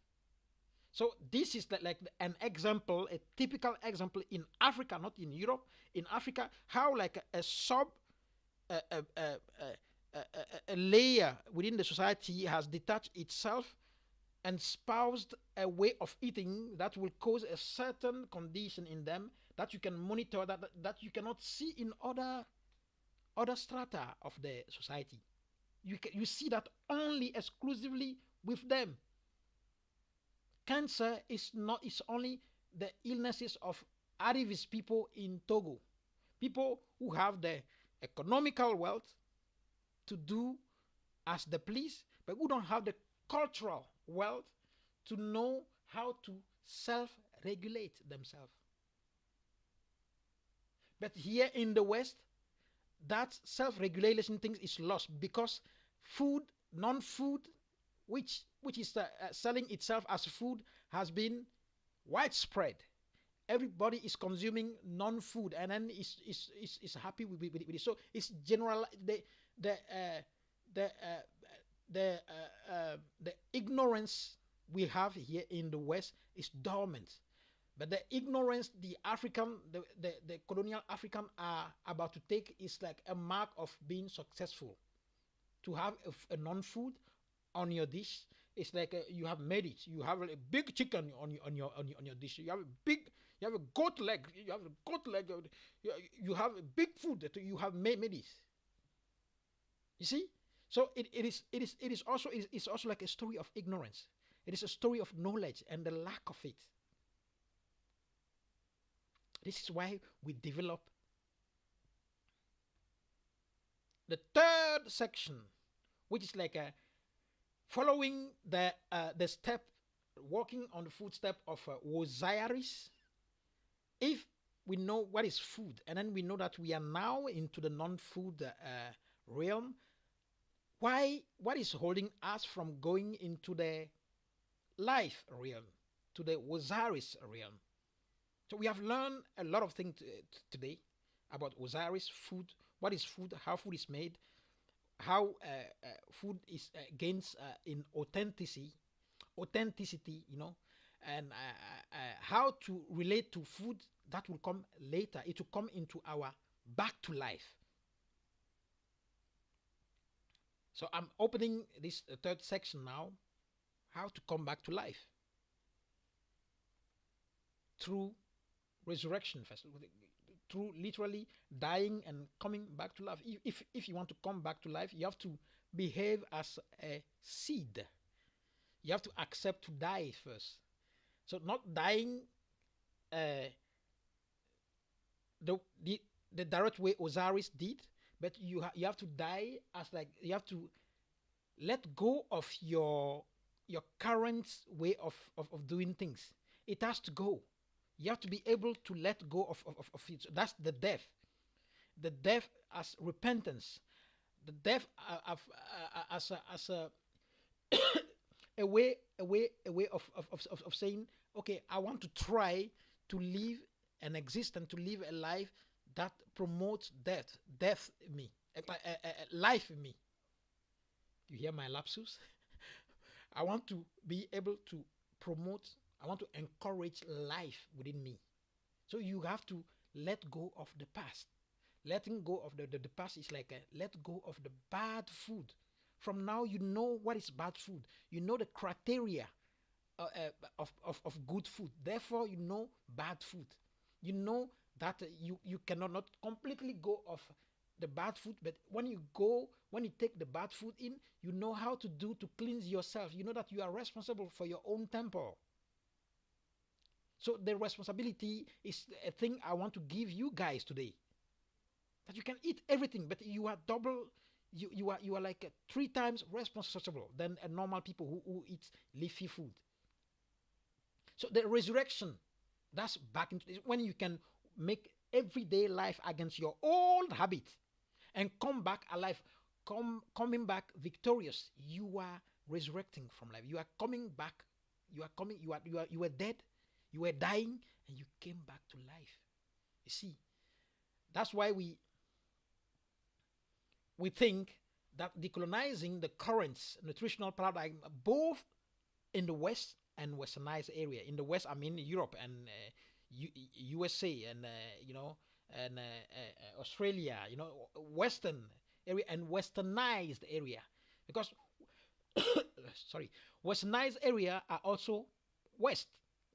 Speaker 1: So this is like an example, a typical example in Africa, not in Europe. In Africa, how like a sub a, a, a, a layer within the society has detached itself and espoused a way of eating that will cause a certain condition in them that you can monitor, that you cannot see in other strata of the society. You see that only exclusively with them. Cancer is only the illnesses of arrivist people in Togo, people who have the economical wealth to do as they please, but who don't have the cultural wealth to know how to self-regulate themselves. But here in the West, that self-regulation thing is lost because food, non-food, which is selling itself as food, has been widespread. Everybody is consuming non-food and then is happy with it. So it's general the uh, the uh, the ignorance we have here in the West is dormant. But the ignorance the colonial African are about to take is like a mark of being successful. To have a non-food on your dish, it's like you have made it. You have a big chicken on your dish. You have a goat leg. You have a goat leg. You have a big food that you have made it. You see, so it is also like a story of ignorance. It is a story of knowledge and the lack of it. This is why we develop the third section, which is like a following the step, walking on the footstep of Osiris. If we know what is food, and then we know that we are now into the non-food realm, what is holding us from going into the life realm, to the Osiris realm? So we have learned a lot of things today about Osiris, food, what is food, how food is made, how food is gains in authenticity, and how to relate to food that will come later. It will come into our back to life. So I'm opening this third section now. How to come back to life through resurrection first, through literally dying and coming back to life. If you want to come back to life, you have to behave as a seed. You have to accept to die first. So not dying uh, the, the the direct way Osiris did, but you have to die as, like, you have to let go of your current way of doing things. It has to go. You have to be able to let go of it. So that's the death. The death as repentance. The death as a way of saying, okay, I want to try to live and exist and to live a life that promotes death in me, life in me. You hear my lapsus? I want to be able to promote, I want to encourage life within me. So you have to let go of the past. Letting go of the past is like let go of the bad food. From now, you know what is bad food. You know the criteria of good food. Therefore, you know bad food. You know that you cannot not completely go off the bad food, but when you take the bad food in, you know how to do to cleanse yourself. You know that you are responsible for your own temple. So the responsibility is a thing I want to give you guys today. That you can eat everything, but you are double. You are like 3 times responsible than a normal people who eat leafy food. So the resurrection, that's back into when you can make everyday life against your old habit and come back alive, coming back victorious. You are resurrecting from life. You are coming back. You were dead. You were dying, and you came back to life. You see, that's why we think that decolonizing the current nutritional paradigm, both in the West and westernized area. In the West, I mean Europe and USA and and Australia, Western area and westernized area, because sorry, westernized area are also West.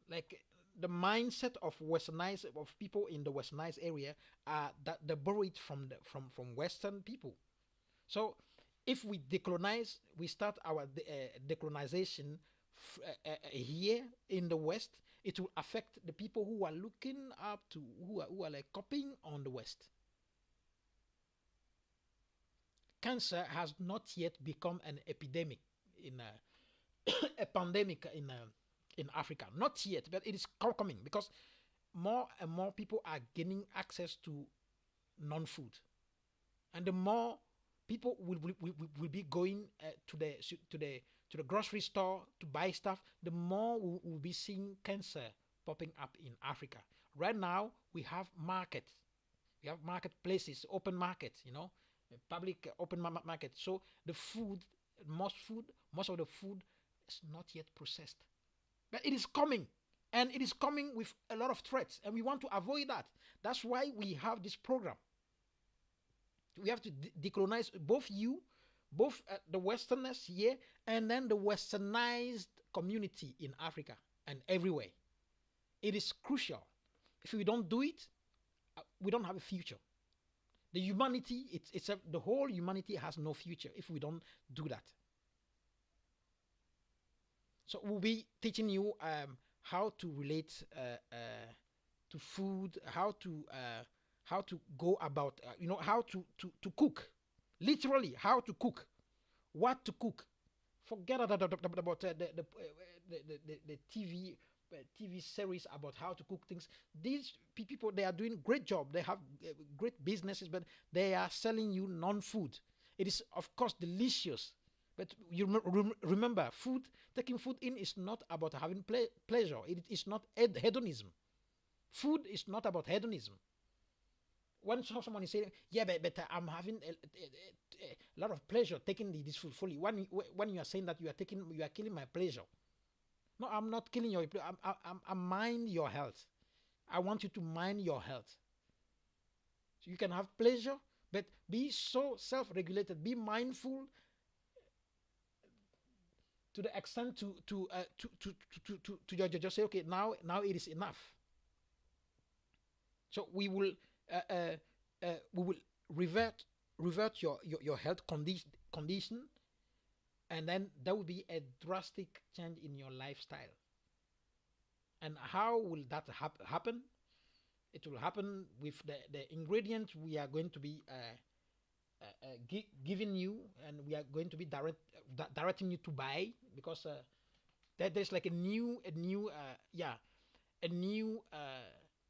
Speaker 1: Like the mindset of westernized of people in the westernized area are that they borrowed from Western people. So if we decolonize, we start our decolonization here in the West, it will affect the people who are looking up to, who are like copying on the West. Cancer has not yet become an epidemic in a pandemic in Africa. Not yet, but it is coming because more and more people are gaining access to non-food, and the more people will be going to the grocery store to buy stuff, the more we'll be seeing cancer popping up in Africa. Right now, we have markets. We have marketplaces, open markets, public open markets. So the most of the food is not yet processed. But it is coming. And it is coming with a lot of threats. And we want to avoid that. That's why we have this program. We have to decolonize both the Westerners here and then the Westernized community in Africa and everywhere. It is crucial. If we don't do it, we don't have a future. The humanity, the whole humanity has no future if we don't do that. So we'll be teaching you how to relate to food, how to go about, how to cook. Literally, how to cook, what to cook. Forget about the TV series about how to cook things. These people, they are doing great job. They have great businesses, but they are selling you non-food. It is, of course, delicious. But you remember, taking food in is not about having pleasure. It is not hedonism. Food is not about hedonism. when someone is saying, yeah, but I'm having a lot of pleasure taking this food fully. When you are saying that you are killing my pleasure. No, I'm not killing your. I'm mind your health. I want you to mind your health. So you can have pleasure, but be so self-regulated. Be mindful to the extent to just say, okay, now it is enough. So we will revert your health condition, and then there will be a drastic change in your lifestyle. And how will that happen? It will happen with the ingredients we are going to be giving you, and we are going to be directing you to buy, because there's like a new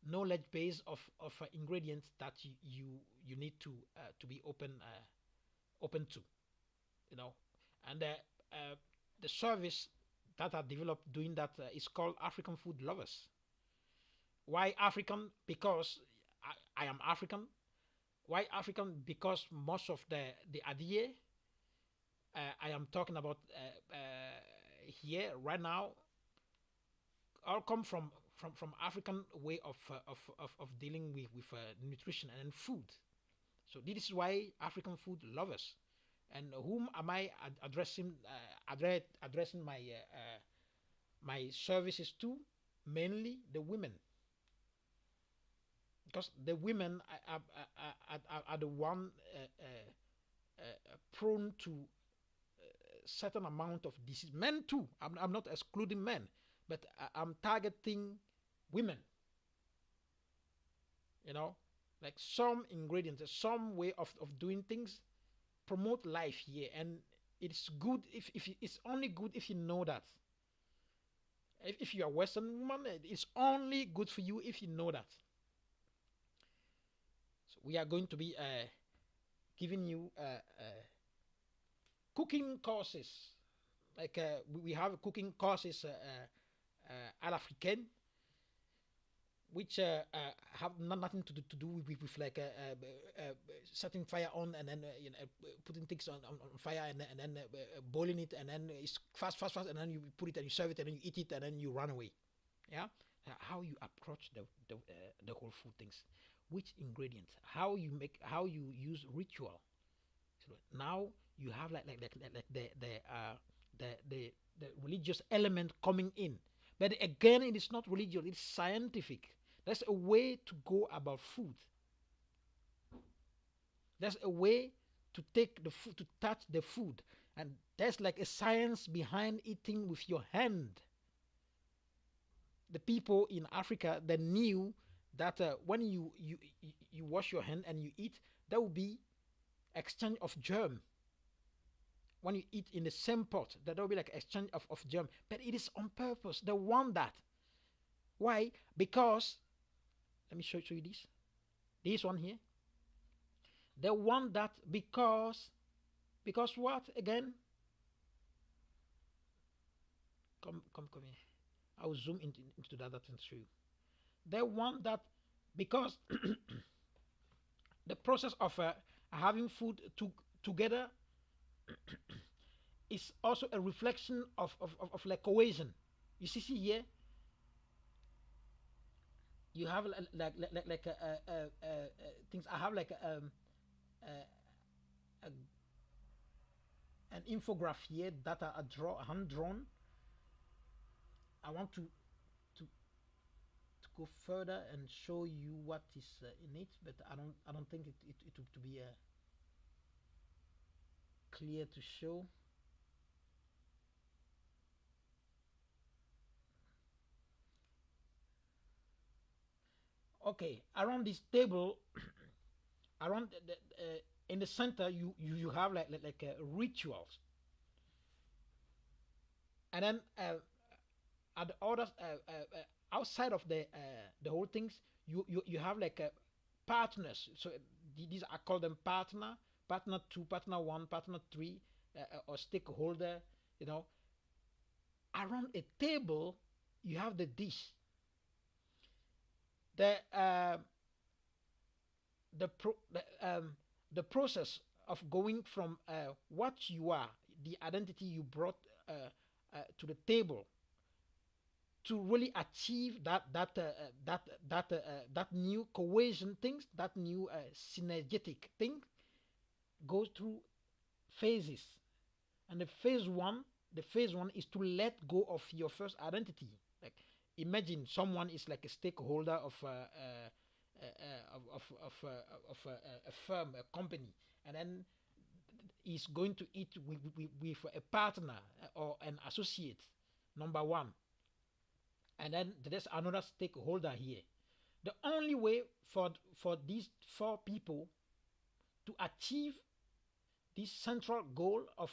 Speaker 1: knowledge base of ingredients that you need to be open to, you know. And the service that are developed doing that is called African Food Lovers. Why African? Because I am African. Why African? Because most of the idea I am talking about here right now all come from African way of dealing with nutrition and food. So this is why African food lovers. And whom am I addressing? Addressing my services to? Mainly the women, because the women are the one prone to certain amount of disease. Men too. I'm not excluding men, but I'm targeting women. You know, like some ingredients, some way of doing things promote life here, and it's good if it's only good if you know that. If you are Western woman, it's only good for you if you know that. So we are going to be giving you cooking courses. Like we have cooking courses à l'africaine, which have nothing to do with like setting fire on, and then putting things on fire, and then boiling it, and then it's fast, and then you put it and you serve it, and then you eat it, and then you run away. Yeah, how you approach the whole food things, which ingredients, how you use ritual. So now you have like the religious element coming in, but again, it is not religious; it's scientific. There's a way to go about food. There's a way to take the food, to touch the food, and there's like a science behind eating with your hand. The people in Africa, they knew that when you wash your hand and you eat, there will be exchange of germ. When you eat in the same pot, there will be like exchange of germ, but it is on purpose. They want that. Why? Because let me show you this one here. They want that because what again? Come here. I'll zoom into that and show you. They want that because the process of having food together is also a reflection of like cohesion. You see here, you have like things. I have like an infograph here that are hand drawn. I want to go further and show you what is in it, but I don't think it would to be clear to show. Okay, around this table, around in the center, you have like rituals, and then at the others outside of the whole things, you have like partners. So these are called them partner 2, partner 1, partner 3, or stakeholder. You know, around a table, you have the dish. The the process of going from what you are, the identity you brought to the table, to really achieve that new cohesion things, that new synergetic thing, goes through phases. And the phase one is to let go of your first identity. Like, imagine someone is like a stakeholder of a firm, a company, and then is going to eat with a partner or an associate, number one, and then there's another stakeholder here. The only way for these four people to achieve this central goal of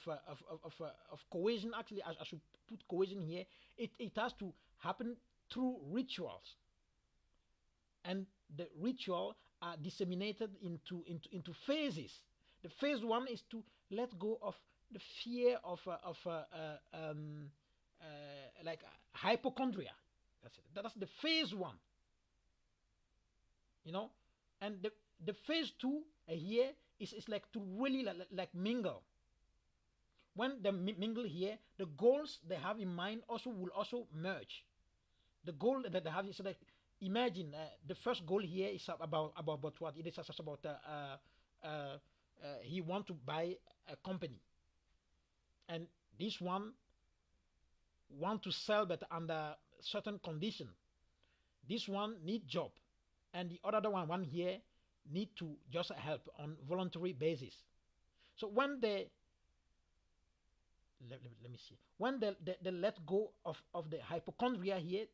Speaker 1: cohesion, actually I should put cohesion here, it has to happen through rituals, and the ritual are disseminated into phases. The phase one is to let go of the fear like hypochondria. That's it. That's the phase one, you know. And the phase two here is like to really like mingle. When they mingle here, the goals they have in mind also will also merge. The goal that they have is like, imagine the first goal here is about what it is about. He want to buy a company, and this one want to sell but under certain condition. This one need job, and the other one here need to just help on voluntary basis. So when they let me see, when they let go of the hypochondria here,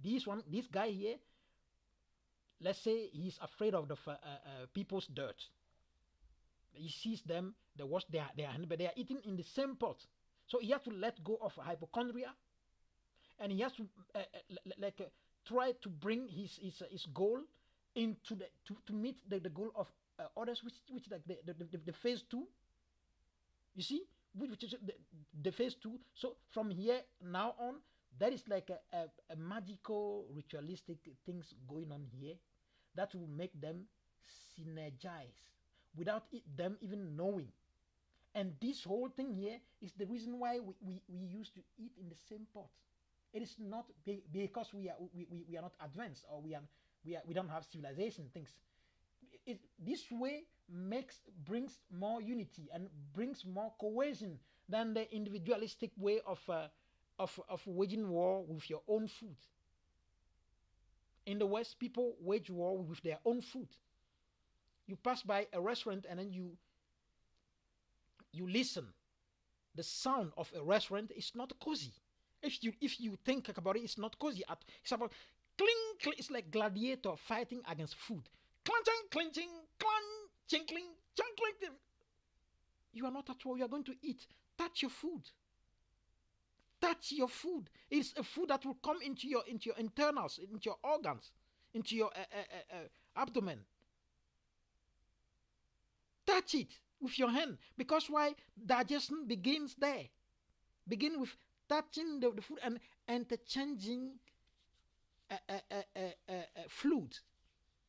Speaker 1: this guy here, let's say he's afraid of the people's dirt. He sees them, they wash their hand, but they are eating in the same pot. So he has to let go of hypochondria, and he has to try to bring his goal into to meet the goal of others, which like the phase two. You see, which is the phase two. So from here now on, there is like a magical ritualistic things going on here that will make them synergize without them even knowing. And this whole thing here is the reason why we used to eat in the same pot. It is not because we are not advanced, or we don't have civilization things. This way brings more unity and brings more cohesion than the individualistic way of waging war with your own food. In the West, people wage war with their own food. You pass by a restaurant and then you listen. The sound of a restaurant is not cozy. If you think about it, it's not cozy. It's about cling, cling. It's like gladiator fighting against food. Clenching, clenching, clang, chinkling, chankling. You are not at all. You are going to eat. Touch your food. Touch your food. It's a food that will come into your internals, into your organs, into your abdomen. Touch it with your hand, because why? Digestion begins there. Begin with touching the food and interchanging fluid,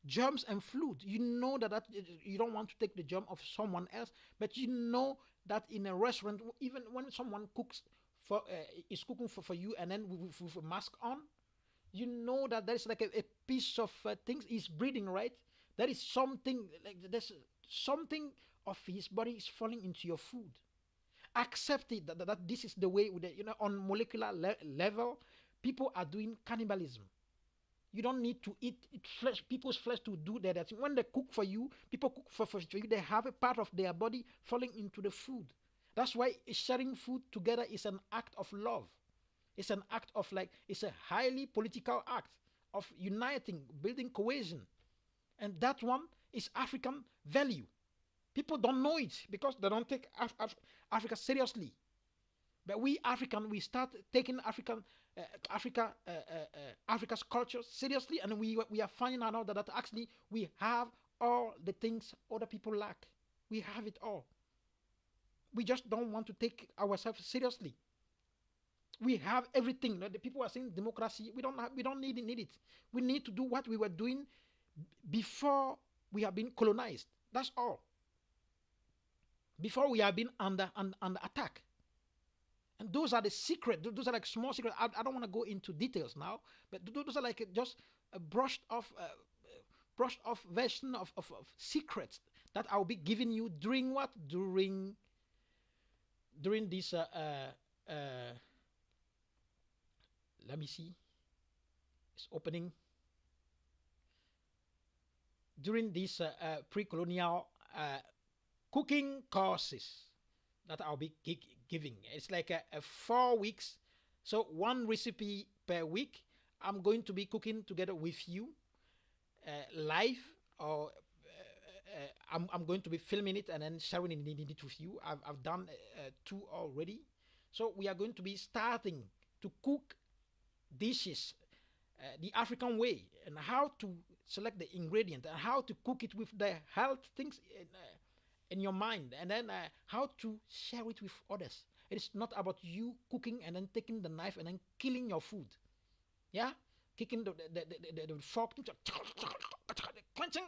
Speaker 1: germs and fluid. You know that you don't want to take the germ of someone else, but you know that in a restaurant, even when someone is cooking for you, and then with a mask on, you know that there's like a piece of things is breathing, right? There is something like there's something of his body is falling into your food. Accept it that this is the way on molecular level, people are doing cannibalism. You don't need to eat people's flesh to do that. When they cook for you, people cook for you, they have a part of their body falling into the food. That's why sharing food together is an act of love. It's an act of it's a highly political act of uniting, building cohesion. And that one is African value. People don't know it because they don't take Africa seriously. But we African, we start taking Africa's culture seriously, and we are finding out that actually we have all the things other people lack. We have it all. We just don't want to take ourselves seriously. We have everything. The people are saying democracy. We don't need it. We need to do what we were doing before we have been colonized. That's all. Before we have been under attack. And those are the secret. Those are like small secrets. I don't want to go into details now, but those are like just a brushed off version of secrets that I'll be giving you during what? During this let me see. It's opening. During this pre-colonial cooking courses that I'll be giving. It's like a 4 weeks. So one recipe per week. I'm going to be cooking together with you live, or I'm going to be filming it and then sharing it with you. I've done 2 already. So we are going to be starting to cook dishes the African way, and how to select the ingredient and how to cook it with the health things in your mind, and then how to share it with others. It is not about you cooking and then taking the knife and then killing your food. Yeah, kicking the fork, clenching.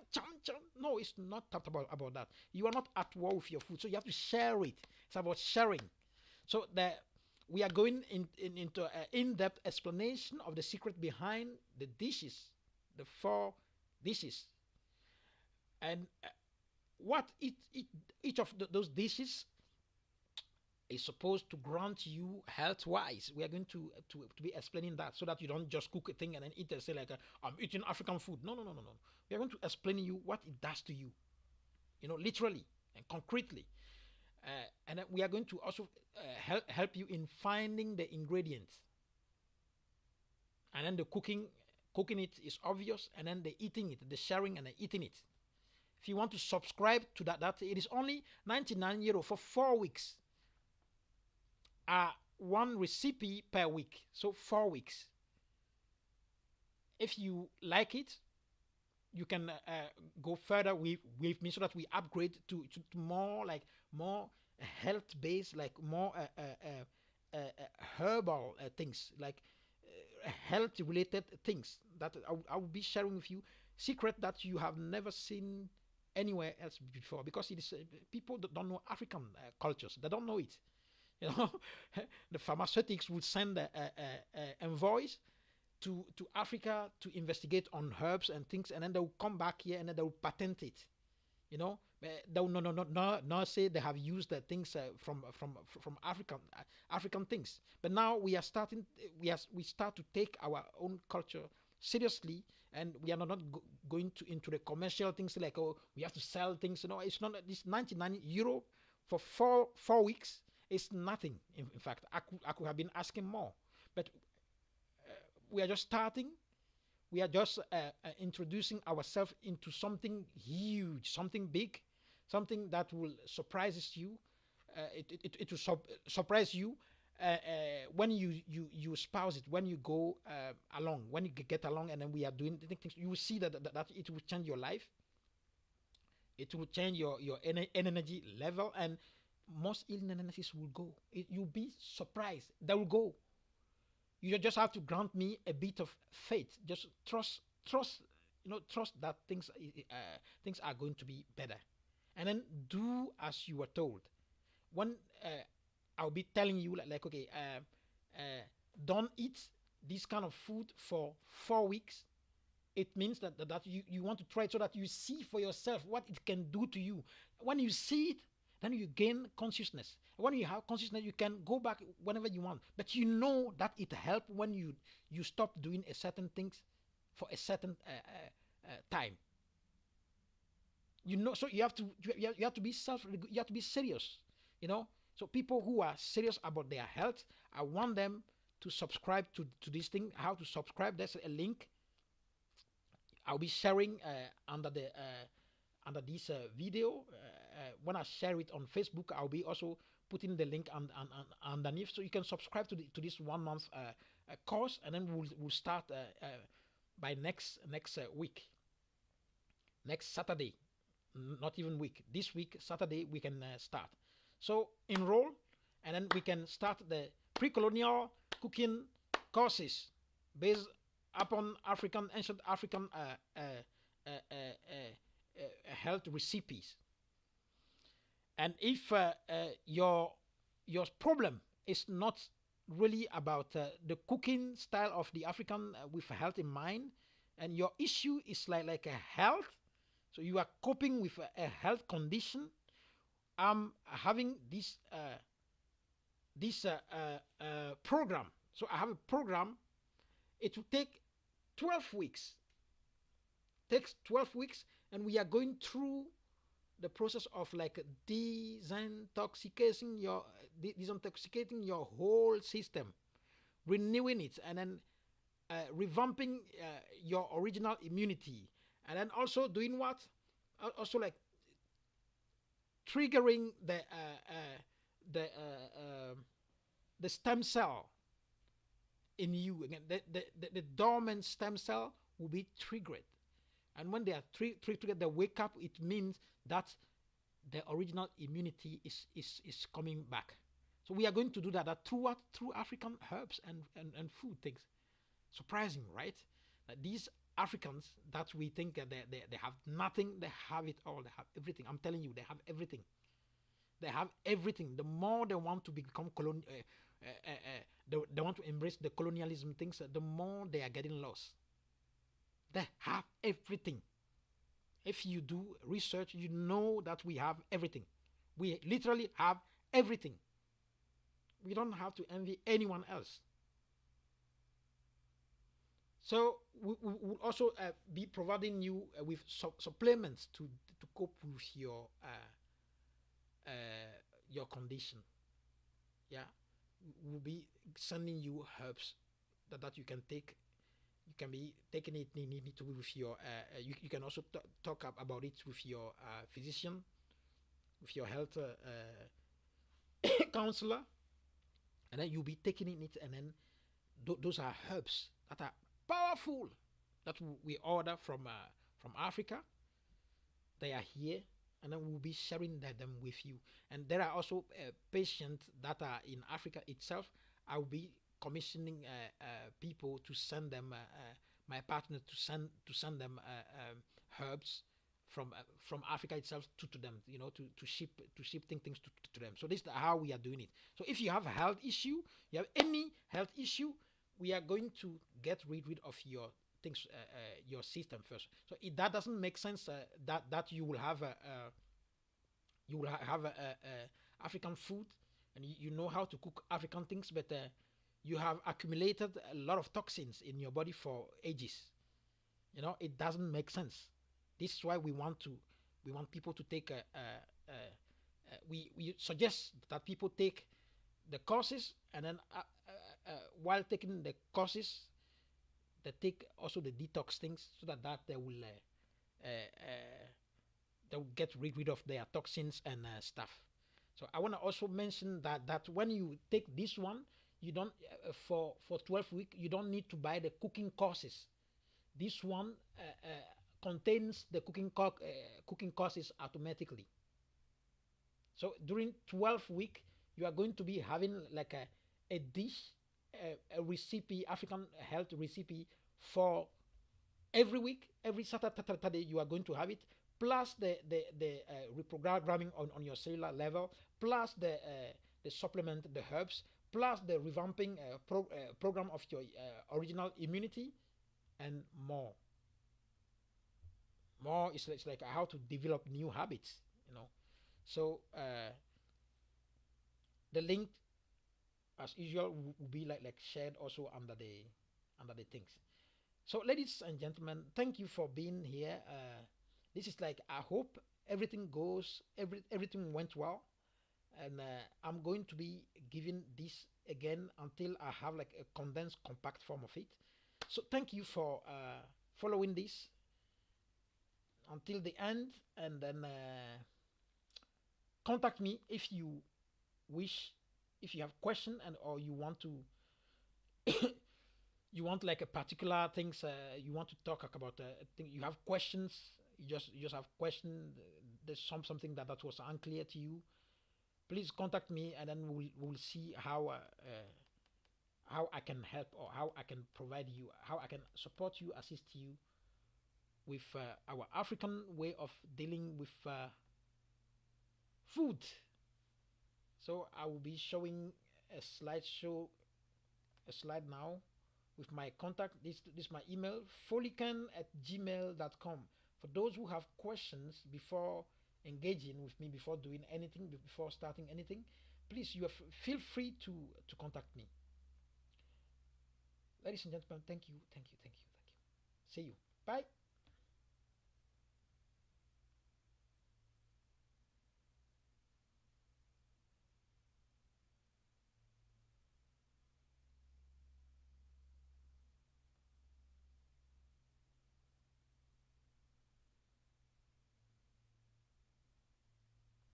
Speaker 1: No, it's not about that. You are not at war with your food, so you have to share it. It's about sharing. So we are going into an in-depth explanation of the secret behind the dishes, the 4 dishes, and what each of those dishes is supposed to grant you health-wise. We are going to be explaining that, so that you don't just cook a thing and then eat and say like, I'm eating African food. No. We are going to explain to you what it does to you, literally and concretely. And then we are going to also help you in finding the ingredients. And then the cooking it is obvious, and then the eating it, the sharing and the eating it. If you want to subscribe to that it is only €99 for 4 weeks. 1 recipe per week, so 4 weeks. If you like it, you can go further with me, so that we upgrade to more health based, like more herbal things, like health related things that I will be sharing with you, secret that you have never seen anywhere else before, because it is people that don't know African cultures, they don't know it. The pharmaceutics would send envoys to Africa to investigate on herbs and things, and then they will come back here and then they will patent it. They will not say they have used the things from African things. But now we start to take our own culture seriously, and we are not going into the commercial things like, oh, we have to sell things. It's not. This €99 for four weeks is nothing. In fact, I could have been asking more, but we are just starting. We are just introducing ourselves into something huge, something big, something that will surprise you. It will surprise you when you espouse it, when you go along, when you get along, and then we are doing things. You will see that it will change your life. It will change your energy level, and most illnesses will go. You'll be surprised. They will go. You just have to grant me a bit of faith. Just trust that things are going to be better, and then do as you were told. When I'll be telling you like okay, don't eat this kind of food for 4 weeks. It means that you want to try it, so that you see for yourself what it can do to you. When you see it, then you gain consciousness. When you have consciousness, you can go back whenever you want. But you know that it helps when you stop doing a certain things for a certain time. So you have to be you have to be serious. So people who are serious about their health, I want them to subscribe to this thing. How to subscribe? There's a link I'll be sharing under this video. When I share it on Facebook, I'll be also putting the link underneath, so you can subscribe to this 1 month course, and then we'll start by next week, next Saturday, not even week. This week Saturday we can start. So enroll, and then we can start the pre-colonial cooking courses based upon ancient African health recipes. And if your problem is not really about the cooking style of the African with health in mind, and your issue is like a health, so you are coping with a health condition. I'm having this program. So I have a program. It will take 12 weeks. Takes 12 weeks, and we are going through the process of like desintoxicating your whole system, renewing it, and then revamping your original immunity, and then also doing what? Also like triggering the the stem cell in you again. The dormant stem cell will be triggered, and when they are triggered, they wake up. It means that the original immunity is coming back. So we are going to do that through what? Through African herbs and food things. Surprising, right? That these Africans that we think they have nothing, they have it all. They have everything. I'm telling you, they have everything. They have everything. The more they want to become they want to embrace the colonialism things, the more they are getting lost. They have everything. If you do research, you know that we have everything. We literally have everything. We don't have to envy anyone else. So we will also be providing you with supplements to cope with uh, your condition. Yeah, we'll be sending you herbs that you can take. You can be taking it need to with your. You can also talk about it with your physician, with your health counselor, and then you'll be taking it, and then those are herbs that are powerful that we order from Africa. They are here, and then we'll be sharing them with you. And there are also patients that are in Africa itself. I will be commissioning people to send them my partner to send them herbs from Africa itself to them, to ship things to them. So this is how we are doing it. So if you have a health issue, you have any health issue, we are going to get rid of your things, your system first. So that doesn't make sense that you will have a African food, and you know how to cook African things, but you have accumulated a lot of toxins in your body for ages. It doesn't make sense. This is why we want people to take we suggest that people take the courses, and then while taking the courses, they take also the detox things, so that they will get rid of their toxins and stuff. So I want to also mention that when you take this one, you don't for 12 weeks, you don't need to buy the cooking courses. This one contains the cooking courses automatically. So during 12 week, you are going to be having like a dish, a recipe, African health recipe for every week, every Saturday you are going to have it, plus the reprogramming on your cellular level, plus the supplement, the herbs, plus the revamping program of your original immunity, and more. More is it's like how to develop new habits. So the link, as usual, will be like shared also under the things. So, ladies and gentlemen, thank you for being here. This is like, I hope everything went well, and I'm going to be giving this again until I have like a condensed, compact form of it. So, thank you for following this until the end, and then contact me if you wish, if you have question, and or you want to you want like a particular things, you want to talk about thing, you have questions, you just have question, there's something that was unclear to you, please contact me, and then we'll see how I can help, or how I can provide you, how I can support you, assist you with our African way of dealing with food. So I will be showing a slideshow, a slide now with my contact. This is my email, folican@gmail.com. For those who have questions before engaging with me, before doing anything, before starting anything, please feel free to contact me. Ladies and gentlemen, thank you, thank you, thank you, thank you. See you. Bye.